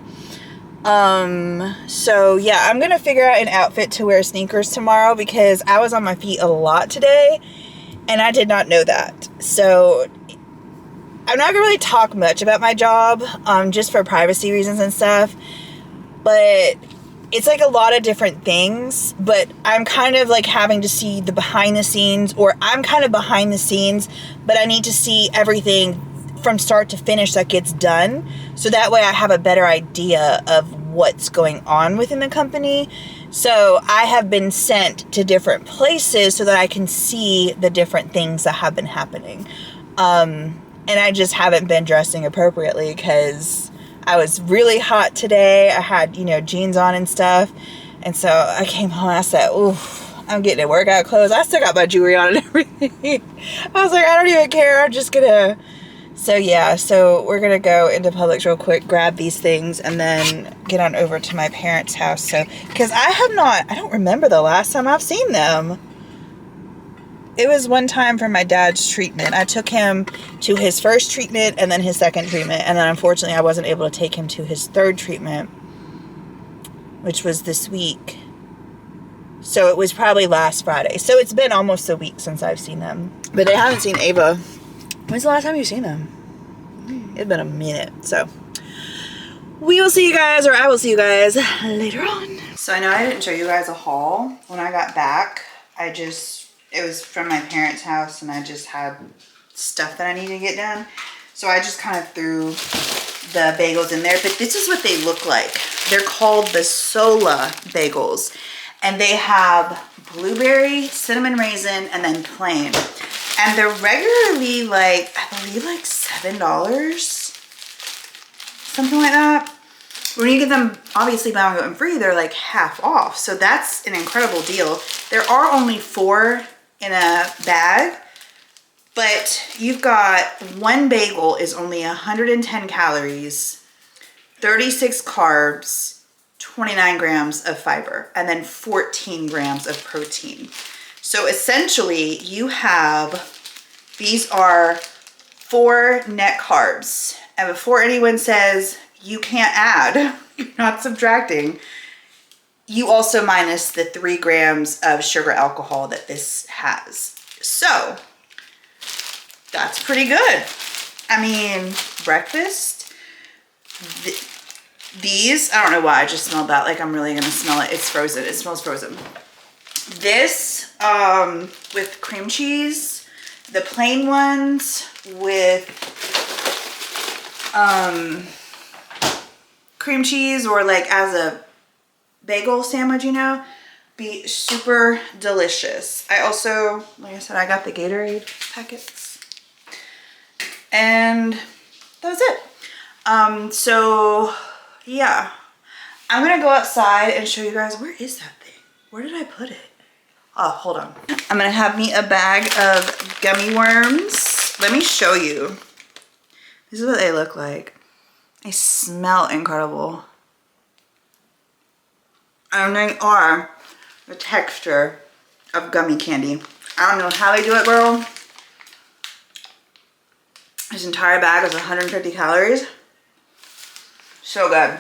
So yeah, I'm gonna figure out an outfit to wear sneakers tomorrow, because I was on my feet a lot today and I did not know that. So I'm not gonna really talk much about my job, just for privacy reasons and stuff, but it's like a lot of different things. But I'm kind of like having to see the behind the scenes, or I'm kind of behind the scenes, but I need to see everything from start to finish that gets done, so that way I have a better idea of what's going on within the company. So I have been sent to different places so that I can see the different things that have been happening. And I just haven't been dressing appropriately because I was really hot today. I had, jeans on and stuff. And so I came home and I said, oof, I'm getting in workout clothes. I still got my jewelry on and everything. I was like, I don't even care. I'm just gonna. So yeah, so we're gonna go into Publix real quick, grab these things, and then get on over to my parents' house. So, because I don't remember the last time I've seen them. It was one time for my dad's treatment. I took him to his first treatment and then his second treatment. And then unfortunately I wasn't able to take him to his third treatment, which was this week. So it was probably last Friday. So it's been almost a week since I've seen them. But I haven't seen Ava. When's the last time you've seen them? It's been a minute. So we will see you guys, or I will see you guys later on. So I know I didn't show you guys a haul when I got back. It was from my parents' house and I just had stuff that I needed to get done. So I just kind of threw the bagels in there. But this is what they look like. They're called the Sola bagels. And they have blueberry, cinnamon raisin, and then plain. And they're regularly like, I believe like $7. Something like that. When you get them, obviously buy one get one free, they're like half off. So that's an incredible deal. There are only 4 in a bag, but you've got one bagel is only 110 calories, 36 carbs, 29 grams of fiber, and then 14 grams of protein. So essentially you have, these are 4 net carbs. And before anyone says you can't add, you're not subtracting, you also minus the 3 grams of sugar alcohol that this has. So that's pretty good. I mean, breakfast, these, I don't know why I just smelled that, like I'm really gonna smell it. It's frozen, it smells frozen. This with cream cheese, the plain ones with cream cheese, or like as a bagel sandwich, you know, be super delicious. I also, like I said, I got the Gatorade packets, and that was it. So yeah, I'm gonna go outside and show you guys, where is that thing? Where did I put it? Oh, hold on. I'm gonna have me a bag of gummy worms. Let me show you. This is what they look like. They smell incredible. And they are the texture of gummy candy. I don't know how they do it, girl. This entire bag is 150 calories. So good.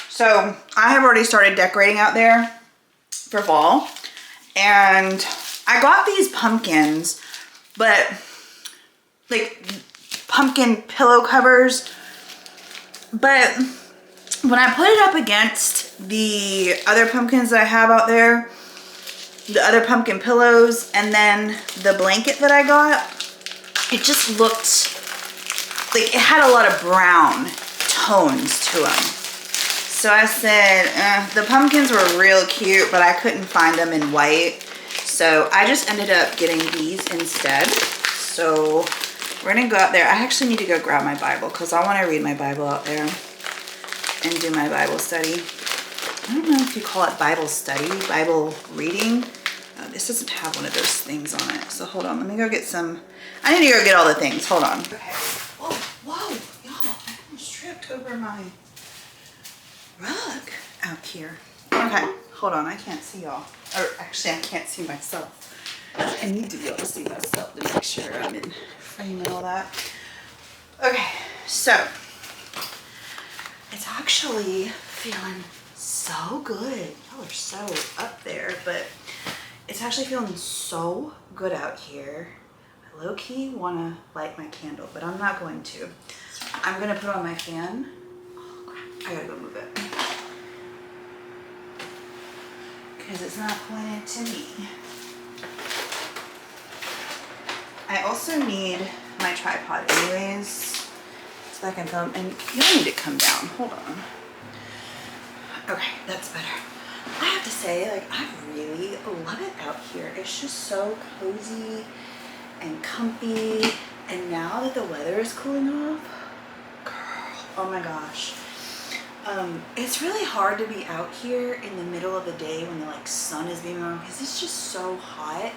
So I have already started decorating out there for fall. And I got these pumpkins, but like pumpkin pillow covers. But when I put it up against the other pumpkins that I have out there, the other pumpkin pillows, and then the blanket that I got, it just looked like it had a lot of brown tones to them. So I said, the pumpkins were real cute, but I couldn't find them in white. So I just ended up getting these instead. So we're gonna go out there. I actually need to go grab my Bible because I want to read my Bible out there and do my Bible study. I don't know if you call it Bible study, Bible reading. This doesn't have one of those things on it. So hold on, let me go get some. I need to go get all the things. Hold on. Okay. Oh, whoa, y'all, I almost tripped over my rug out here. Okay, hold on, I can't see y'all. Or actually, I can't see myself. I need to be able to see myself to make sure I'm in frame and all that. Okay, so it's actually feeling so good. Y'all are so up there, but it's actually feeling so good out here. I low-key want to light my candle, but I'm not going to. I'm going to put on my fan. Oh, crap. I gotta go move it. Because it's not pointed to me. I also need my tripod anyways, so I can film, and you don't need to come down, hold on. Okay, that's better. I have to say, like, I really love it out here. It's just so cozy and comfy, and now that the weather is cooling off, girl, oh my gosh. It's really hard to be out here in the middle of the day when the like sun is being on, because it's just so hot.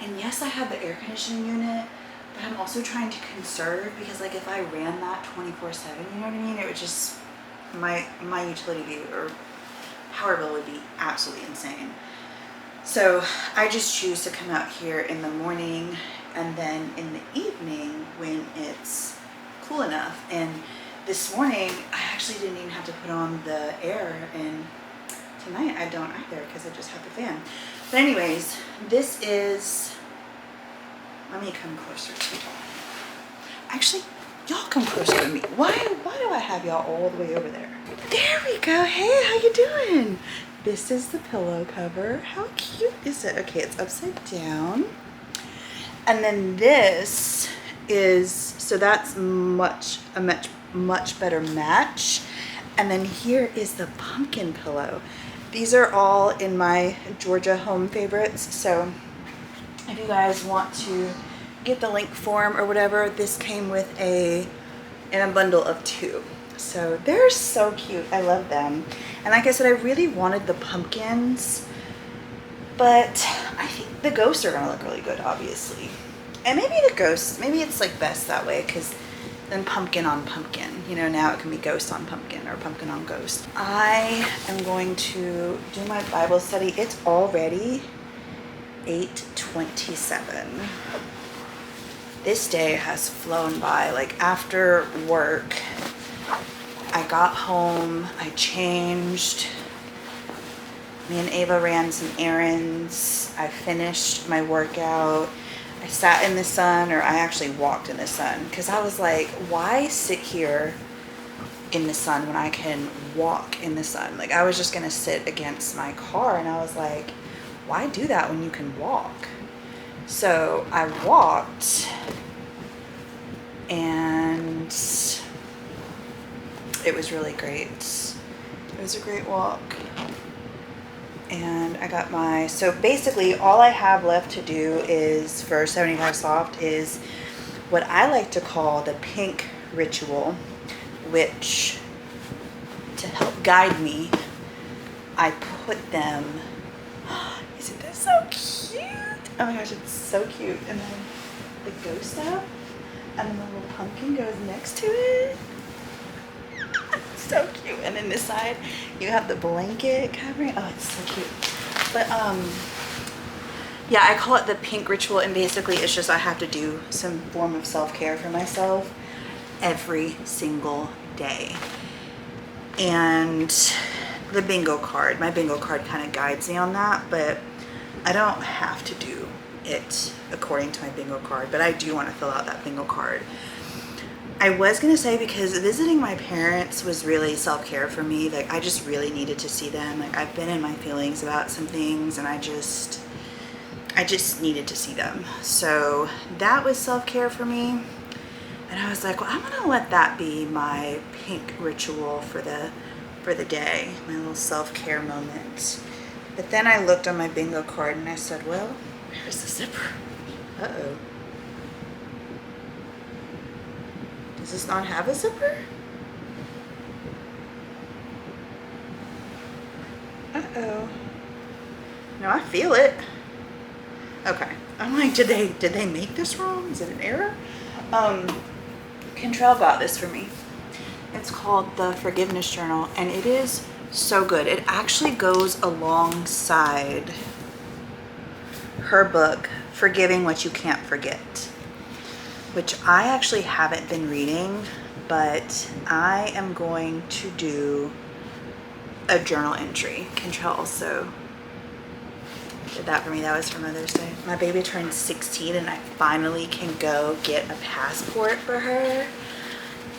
And yes, I have the air conditioning unit, but I'm also trying to conserve, because like if I ran that 24/7, you know what I mean? It would just, my utility bill or power bill would be absolutely insane. So I just choose to come out here in the morning and then in the evening when it's cool enough. And this morning, I actually didn't even have to put on the air, and Tonight I don't either because I just have the fan. But anyways, this is, let me come closer to y'all. Actually, y'all come closer to me. Why do I have y'all all the way over there? There we go. Hey, how you doing? This is the pillow cover. How cute is it? Okay, it's upside down. And then this is, so that's a much better match. And then here is the pumpkin pillow. These are all in my Georgia home favorites. So if you guys want to get the link for them or whatever, this came with in a bundle of 2. So they're so cute. I love them. And like I said, I really wanted the pumpkins, but I think the ghosts are gonna look really good, obviously. And maybe the ghosts, maybe it's like best that way, because then pumpkin on pumpkin, you know, now it can be ghost on pumpkin or pumpkin on ghost. I am going to do my Bible study. It's already 8:27. This day has flown by. Like, after work, I got home, I changed. Me and Ava ran some errands. I finished my workout. I sat in the sun, or I actually walked in the sun, because I was like, why sit here in the sun when I can walk in the sun? Like, I was just gonna sit against my car, and I was like, why do that when you can walk? So I walked, and it was really great. It was a great walk. And I got so basically all I have left to do is, for 75 Soft, is what I like to call the pink ritual, which, to help guide me, I put them, isn't this so cute? Oh my gosh, it's so cute. And then the ghost up, and then the little pumpkin goes next to it. So cute. And then this side you have the blanket covering. Oh, it's so cute. But yeah, I call it the pink ritual, and basically it's just I have to do some form of self-care for myself every single day. And the bingo card, my bingo card kind of guides me on that, but I don't have to do it according to my bingo card, but I do want to fill out that bingo card. I was going to say, because visiting my parents was really self-care for me. Like, I just really needed to see them. Like, I've been in my feelings about some things, and I just needed to see them. So that was self-care for me. And I was like, well, I'm going to let that be my pink ritual for the day, my little self-care moment. But then I looked on my bingo card and I said, well, where's the zipper? Uh-oh. Does this not have a zipper? Uh-oh. No, I feel it. Okay. I'm like, did they make this wrong? Is it an error? Kentrell got this for me. It's called the Forgiveness Journal, and it is so good. It actually goes alongside her book, Forgiving What You Can't Forget, which I actually haven't been reading, but I am going to do a journal entry. Kentrell also did that for me. That was for Mother's Day. My baby turned 16 and I finally can go get a passport for her.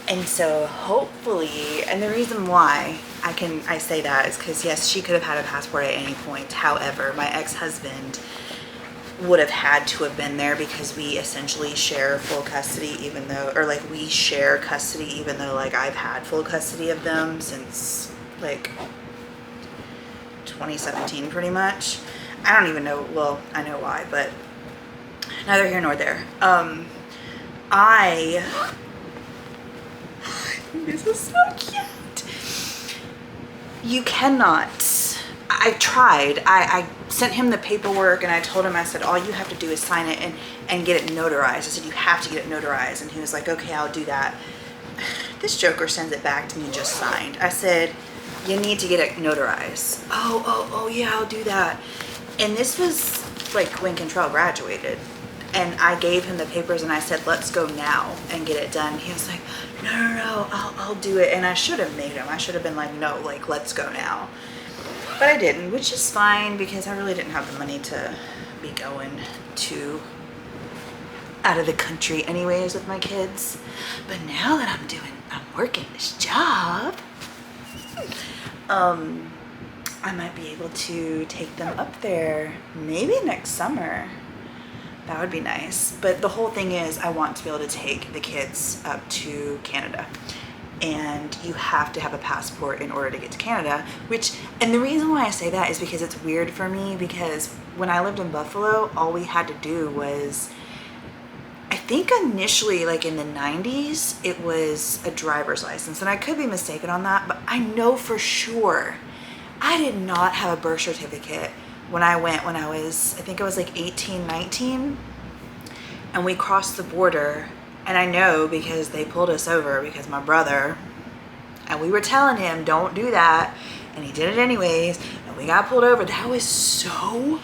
And so hopefully, and the reason why I say that is because, yes, she could have had a passport at any point. However, my ex-husband would have had to have been there because we essentially share full custody, even though, or like we share custody, even though like I've had full custody of them since like 2017 pretty much. I don't even know, well, I know why, but neither here nor there. This is so cute. You cannot, I tried, I sent him the paperwork and I told him, I said, all you have to do is sign it and get it notarized. I said, you have to get it notarized. And he was like, okay, I'll do that. This joker sends it back to me just signed. I said, you need to get it notarized. Oh, yeah, I'll do that. And this was like when Kentrell graduated. And I gave him the papers and I said, let's go now and get it done. He was like, no, I'll do it. And I should have made him. I should have been like, no, like, let's go now. But I didn't, which is fine because I really didn't have the money to be going to out of the country anyways with my kids. But now that I'm working this job, I might be able to take them up there maybe next summer. That would be nice. But the whole thing is I want to be able to take the kids up to Canada. And you have to have a passport in order to get to Canada, and the reason why I say that is because it's weird for me, because when I lived in Buffalo, all we had to do was, I think initially, like in the 90s, it was a driver's license. And I could be mistaken on that, but I know for sure I did not have a birth certificate when I was, I think I was like 18, 19, and we crossed the border. And I know because they pulled us over because my brother, and we were telling him, don't do that. And he did it anyways. And we got pulled over. That was so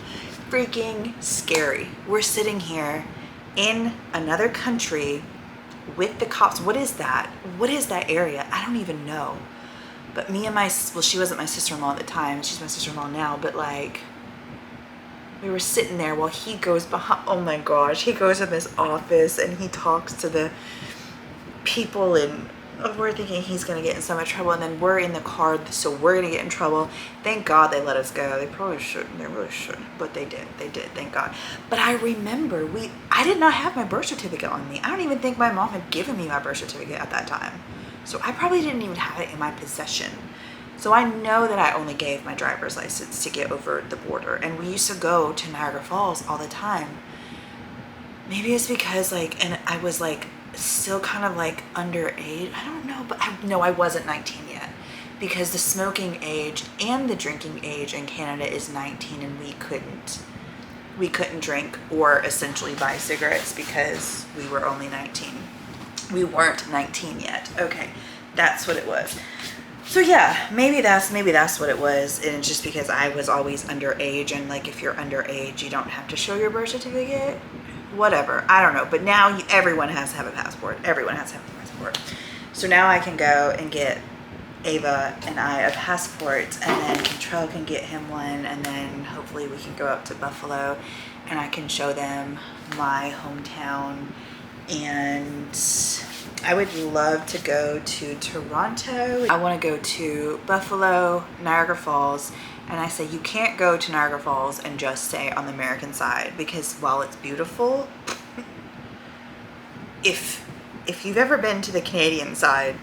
freaking scary. We're sitting here in another country with the cops. What is that? What is that area? I don't even know. But me and she wasn't my sister-in-law at the time. She's my sister-in-law now. But like, we were sitting there while he goes behind, oh my gosh, he goes in this office and he talks to the people, and we're thinking he's gonna get in so much trouble, and then we're in the car, so we're gonna get in trouble. Thank God they let us go. They probably shouldn't, they really shouldn't, but they did, thank God. But I remember I did not have my birth certificate on me. I don't even think my mom had given me my birth certificate at that time. So I probably didn't even have it in my possession. So I know that I only gave my driver's license to get over the border. And we used to go to Niagara Falls all the time. Maybe it's because and I was still kind of underage. I don't know, but I wasn't 19 yet. Because the smoking age and the drinking age in Canada is 19, and we couldn't drink or essentially buy cigarettes because we were only 19. We weren't 19 yet. Okay, that's what it was. So yeah, maybe that's what it was, and it's just because I was always underage, and if you're underage, you don't have to show your birth certificate. Whatever, I don't know. But now everyone has to have a passport. Everyone has to have a passport. So now I can go and get Ava and I a passport, and then Control can get him one, and then hopefully we can go up to Buffalo, and I can show them my hometown. And I would love to go to Toronto. I want to go to Buffalo, Niagara Falls, and I say you can't go to Niagara Falls and just stay on the American side, because while it's beautiful, if you've ever been to the Canadian side,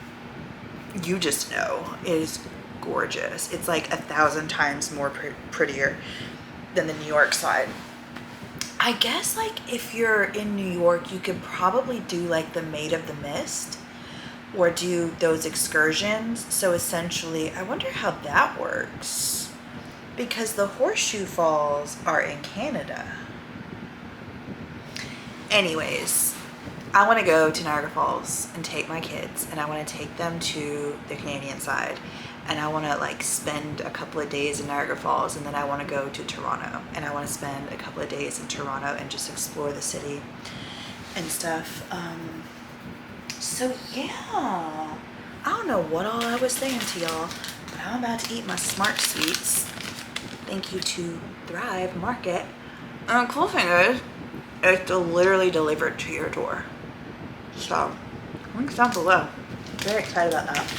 you just know it is gorgeous. It's 1,000 times more prettier than the New York side. I guess if you're in New York, you could probably do the Maid of the Mist or do those excursions. So essentially, I wonder how that works, because the Horseshoe Falls are in Canada. Anyways, I want to go to Niagara Falls and take my kids, and I want to take them to the Canadian side. And I want to spend a couple of days in Niagara Falls, and then I want to go to Toronto, and I want to spend a couple of days in Toronto and just explore the city and stuff. So yeah, I don't know what all I was saying to y'all, but I'm about to eat my Smart Sweets. Thank you to Thrive Market. And the cool thing is, it's literally delivered to your door. So, links down below. Very excited about that.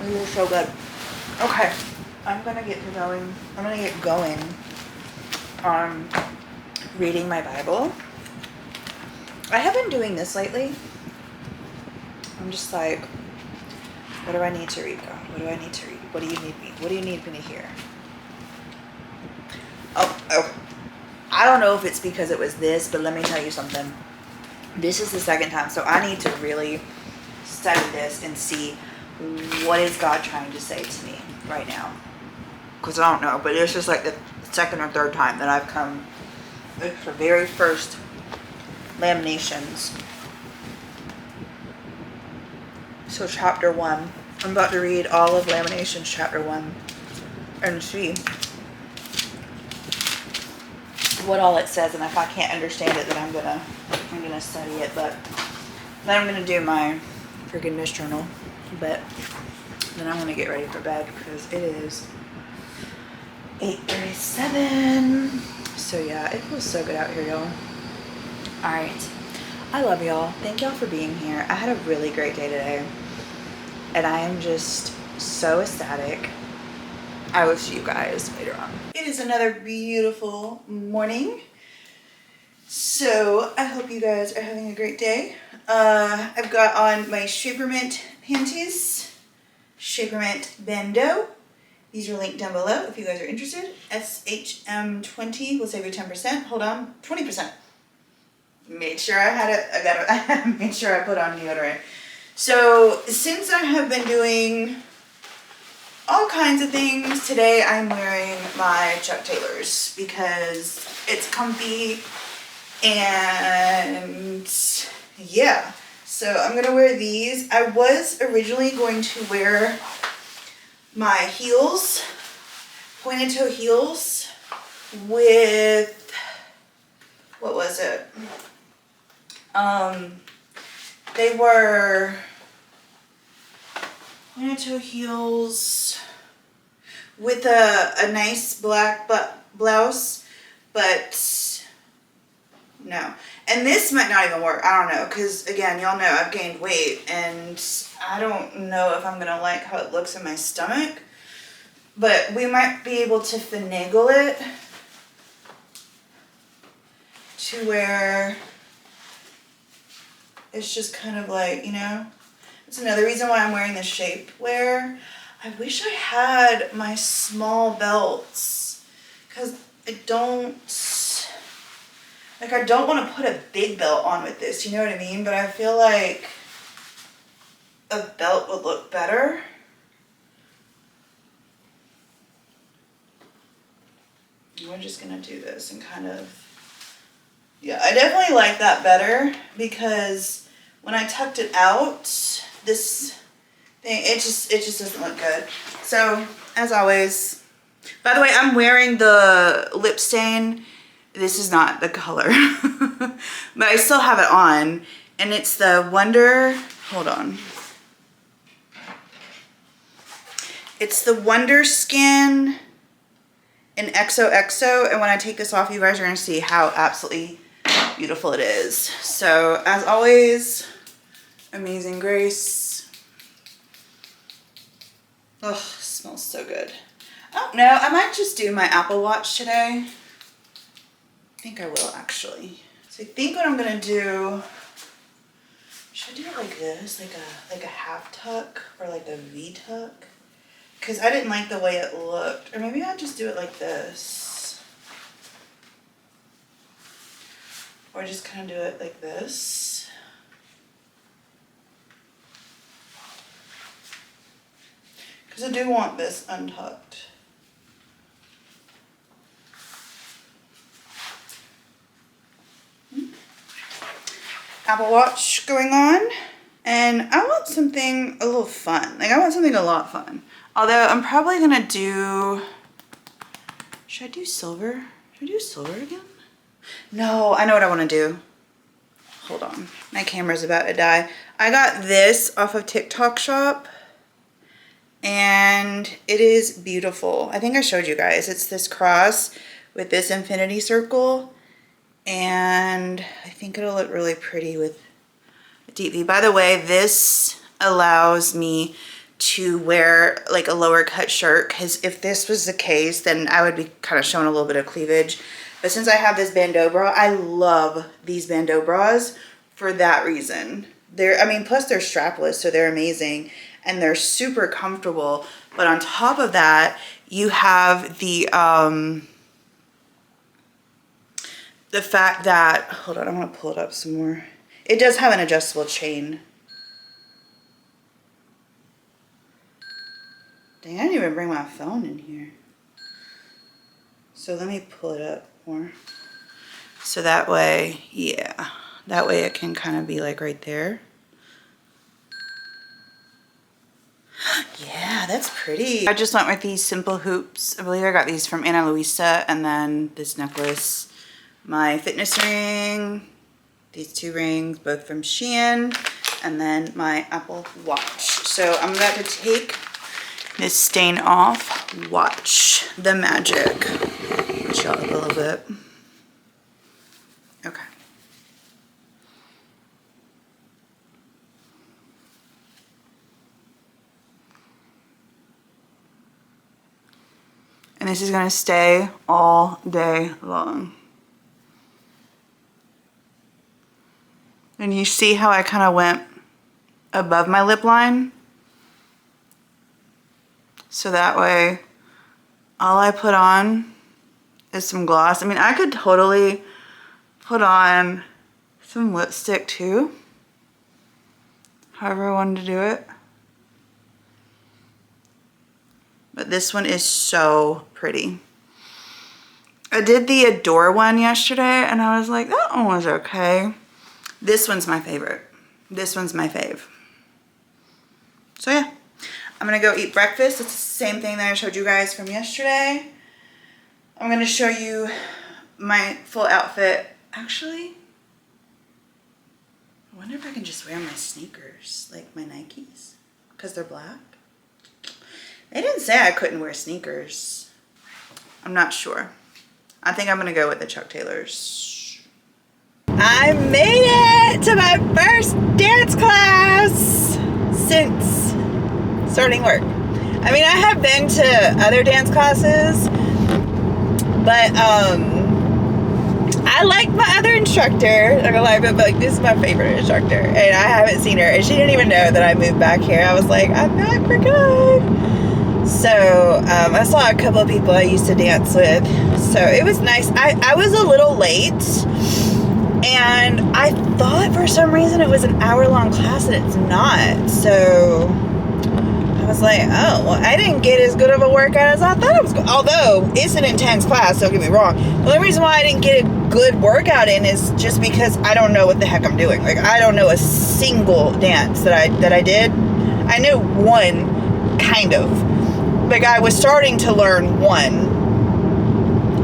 It is so good. Okay, I'm gonna get going on reading my Bible. I have been doing this lately. I'm just what do I need to read, God? What do I need to read? What do you need me? What do you need me to hear? Oh, I don't know if it's because it was this, but let me tell you something. This is the second time, so I need to really study this and see what is God trying to say to me right now. Because I don't know, but it's just the second or third time that I've come. It's the very first Lamentations. So chapter 1. I'm about to read all of Lamentations chapter 1 and see what all it says, and if I can't understand it, then I'm gonna study it. But then I'm gonna do my forgiveness journal. But then I'm gonna get ready for bed because it is 8:37. So yeah, it feels so good out here, y'all. All right. I love y'all. Thank y'all for being here. I had a really great day today. And I am just so ecstatic. I will see you guys later on. It is another beautiful morning. So I hope you guys are having a great day. I've got on my Shapermint panties. Shapermint bandeau. These are linked down below if you guys are interested. SHM20 will save you 10%. Hold on, 20%. Made sure I had it. I made sure I put on deodorant. So since I have been doing all kinds of things, today I'm wearing my Chuck Taylors because it's comfy and yeah. So I'm gonna wear these. I was originally going to wear my heels, pointed toe heels with, what was it? They were pointed toe heels with a nice black blouse, but no. And this might not even work. I don't know, because again, y'all know I've gained weight and I don't know if I'm gonna like how it looks in my stomach, but we might be able to finagle it to where it's just kind of like, you know, it's another reason why I'm wearing the shapewear. I wish I had my small belts because I don't want to put a big belt on with this, you know what I mean? But I feel like a belt would look better. We're just gonna do this and kind of, yeah, I definitely like that better because when I tucked it out, this thing, it just doesn't look good. So as always, by the way, I'm wearing the lip stain. This is not the color, but I still have it on, and it's the Wonder, hold on. It's the Wonder Skin in XOXO, and when I take this off, you guys are gonna see how absolutely beautiful it is. So as always, Amazing Grace. Oh, smells so good. Oh no, I might just do my Apple Watch today. I think I will actually. So I think what I'm gonna do, should I do it like this, like a half tuck or like a V tuck? Because I didn't like the way it looked. Or maybe I'll just do it like this. Or just kind of do it like this. Because I do want this untucked. Apple Watch going on. And I want something a little fun. Like I want something a lot fun. Although I'm probably gonna do, should I do silver? Should I do silver again? No, I know what I wanna do. Hold on, my camera's about to die. I got this off of TikTok shop and it is beautiful. I think I showed you guys. It's this cross with this infinity circle and I think it'll look really pretty with a deep V. By the way, this allows me to wear like a lower cut shirt because if this was the case then I would be kind of showing a little bit of cleavage, but since I have this bandeau bra, I love these bandeau bras for that reason. I mean, plus they're strapless, so they're amazing and they're super comfortable, but on top of that you have the fact that, hold on, I want to pull it up some more. It does have an adjustable chain. Dang, I didn't even bring my phone in here. So let me pull it up more. So that way, yeah, that way it can kind of be like right there. Yeah, that's pretty. I just went with these simple hoops. I believe I got these from Ana Luisa, and then this necklace, my fitness ring, these two rings, both from Shein, and then my Apple Watch. So I'm about to take this stain off. Watch the magic. Put y'all up a little bit. Okay. And this is gonna stay all day long. And you see how I kind of went above my lip line? So that way, all I put on is some gloss. I mean, I could totally put on some lipstick too. However I wanted to do it. But this one is so pretty. I did the Adore one yesterday and I was like, that one was okay. This one's my favorite. This one's my fave. So yeah, I'm gonna go eat breakfast. It's the same thing that I showed you guys from yesterday. I'm gonna show you my full outfit. Actually, I wonder if I can just wear my sneakers, like my Nikes, because they're black. They didn't say I couldn't wear sneakers. I'm not sure. I think I'm gonna go with the Chuck Taylors. I made it to my first dance class since starting work. I mean, I have been to other dance classes, but I like my other instructor. I'm gonna lie, but like this is my favorite instructor, and I haven't seen her, and she didn't even know that I moved back here. I was like, I'm back for good. So I saw a couple of people I used to dance with, so it was nice. I was a little late, and I thought for some reason it was an hour-long class, and it's not. So I was like, oh, well, I didn't get as good of a workout as I thought it was. Although it's an intense class, don't get me wrong. The only reason why I didn't get a good workout in is just because I don't know what the heck I'm doing. Like, I don't know a single dance that I did. I knew one, kind of. Like, I was starting to learn one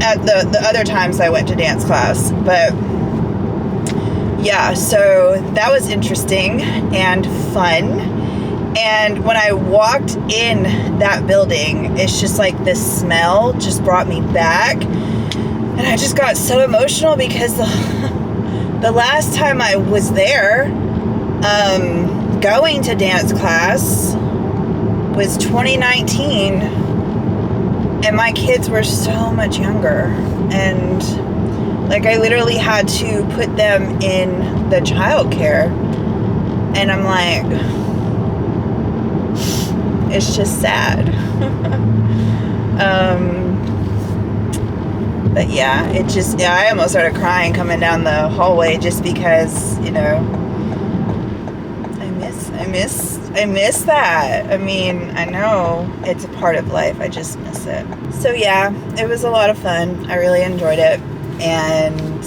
at the other times I went to dance class. But yeah, so that was interesting and fun. And when I walked in that building, it's just like the smell just brought me back. And I just got so emotional because the last time I was there, going to dance class was 2019. And my kids were so much younger. And like I literally had to put them in the childcare. And I'm like, it's just sad. But yeah, I almost started crying coming down the hallway just because, you know, I miss that. I mean, I know it's a part of life. I just miss it. So yeah, it was a lot of fun. I really enjoyed it. And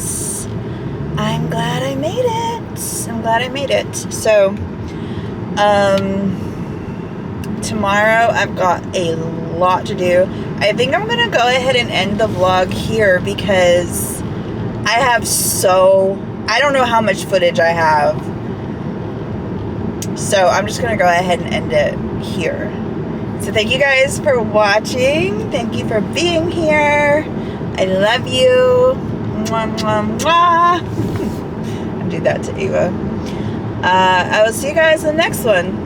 I'm glad I made it. So, tomorrow I've got a lot to do. I think I'm gonna go ahead and end the vlog here because I don't know how much footage I have. So I'm just gonna go ahead and end it here. So thank you guys for watching. Thank you for being here. I love you. Mwah, mwah, mwah. I do that to Eva. I will see you guys in the next one.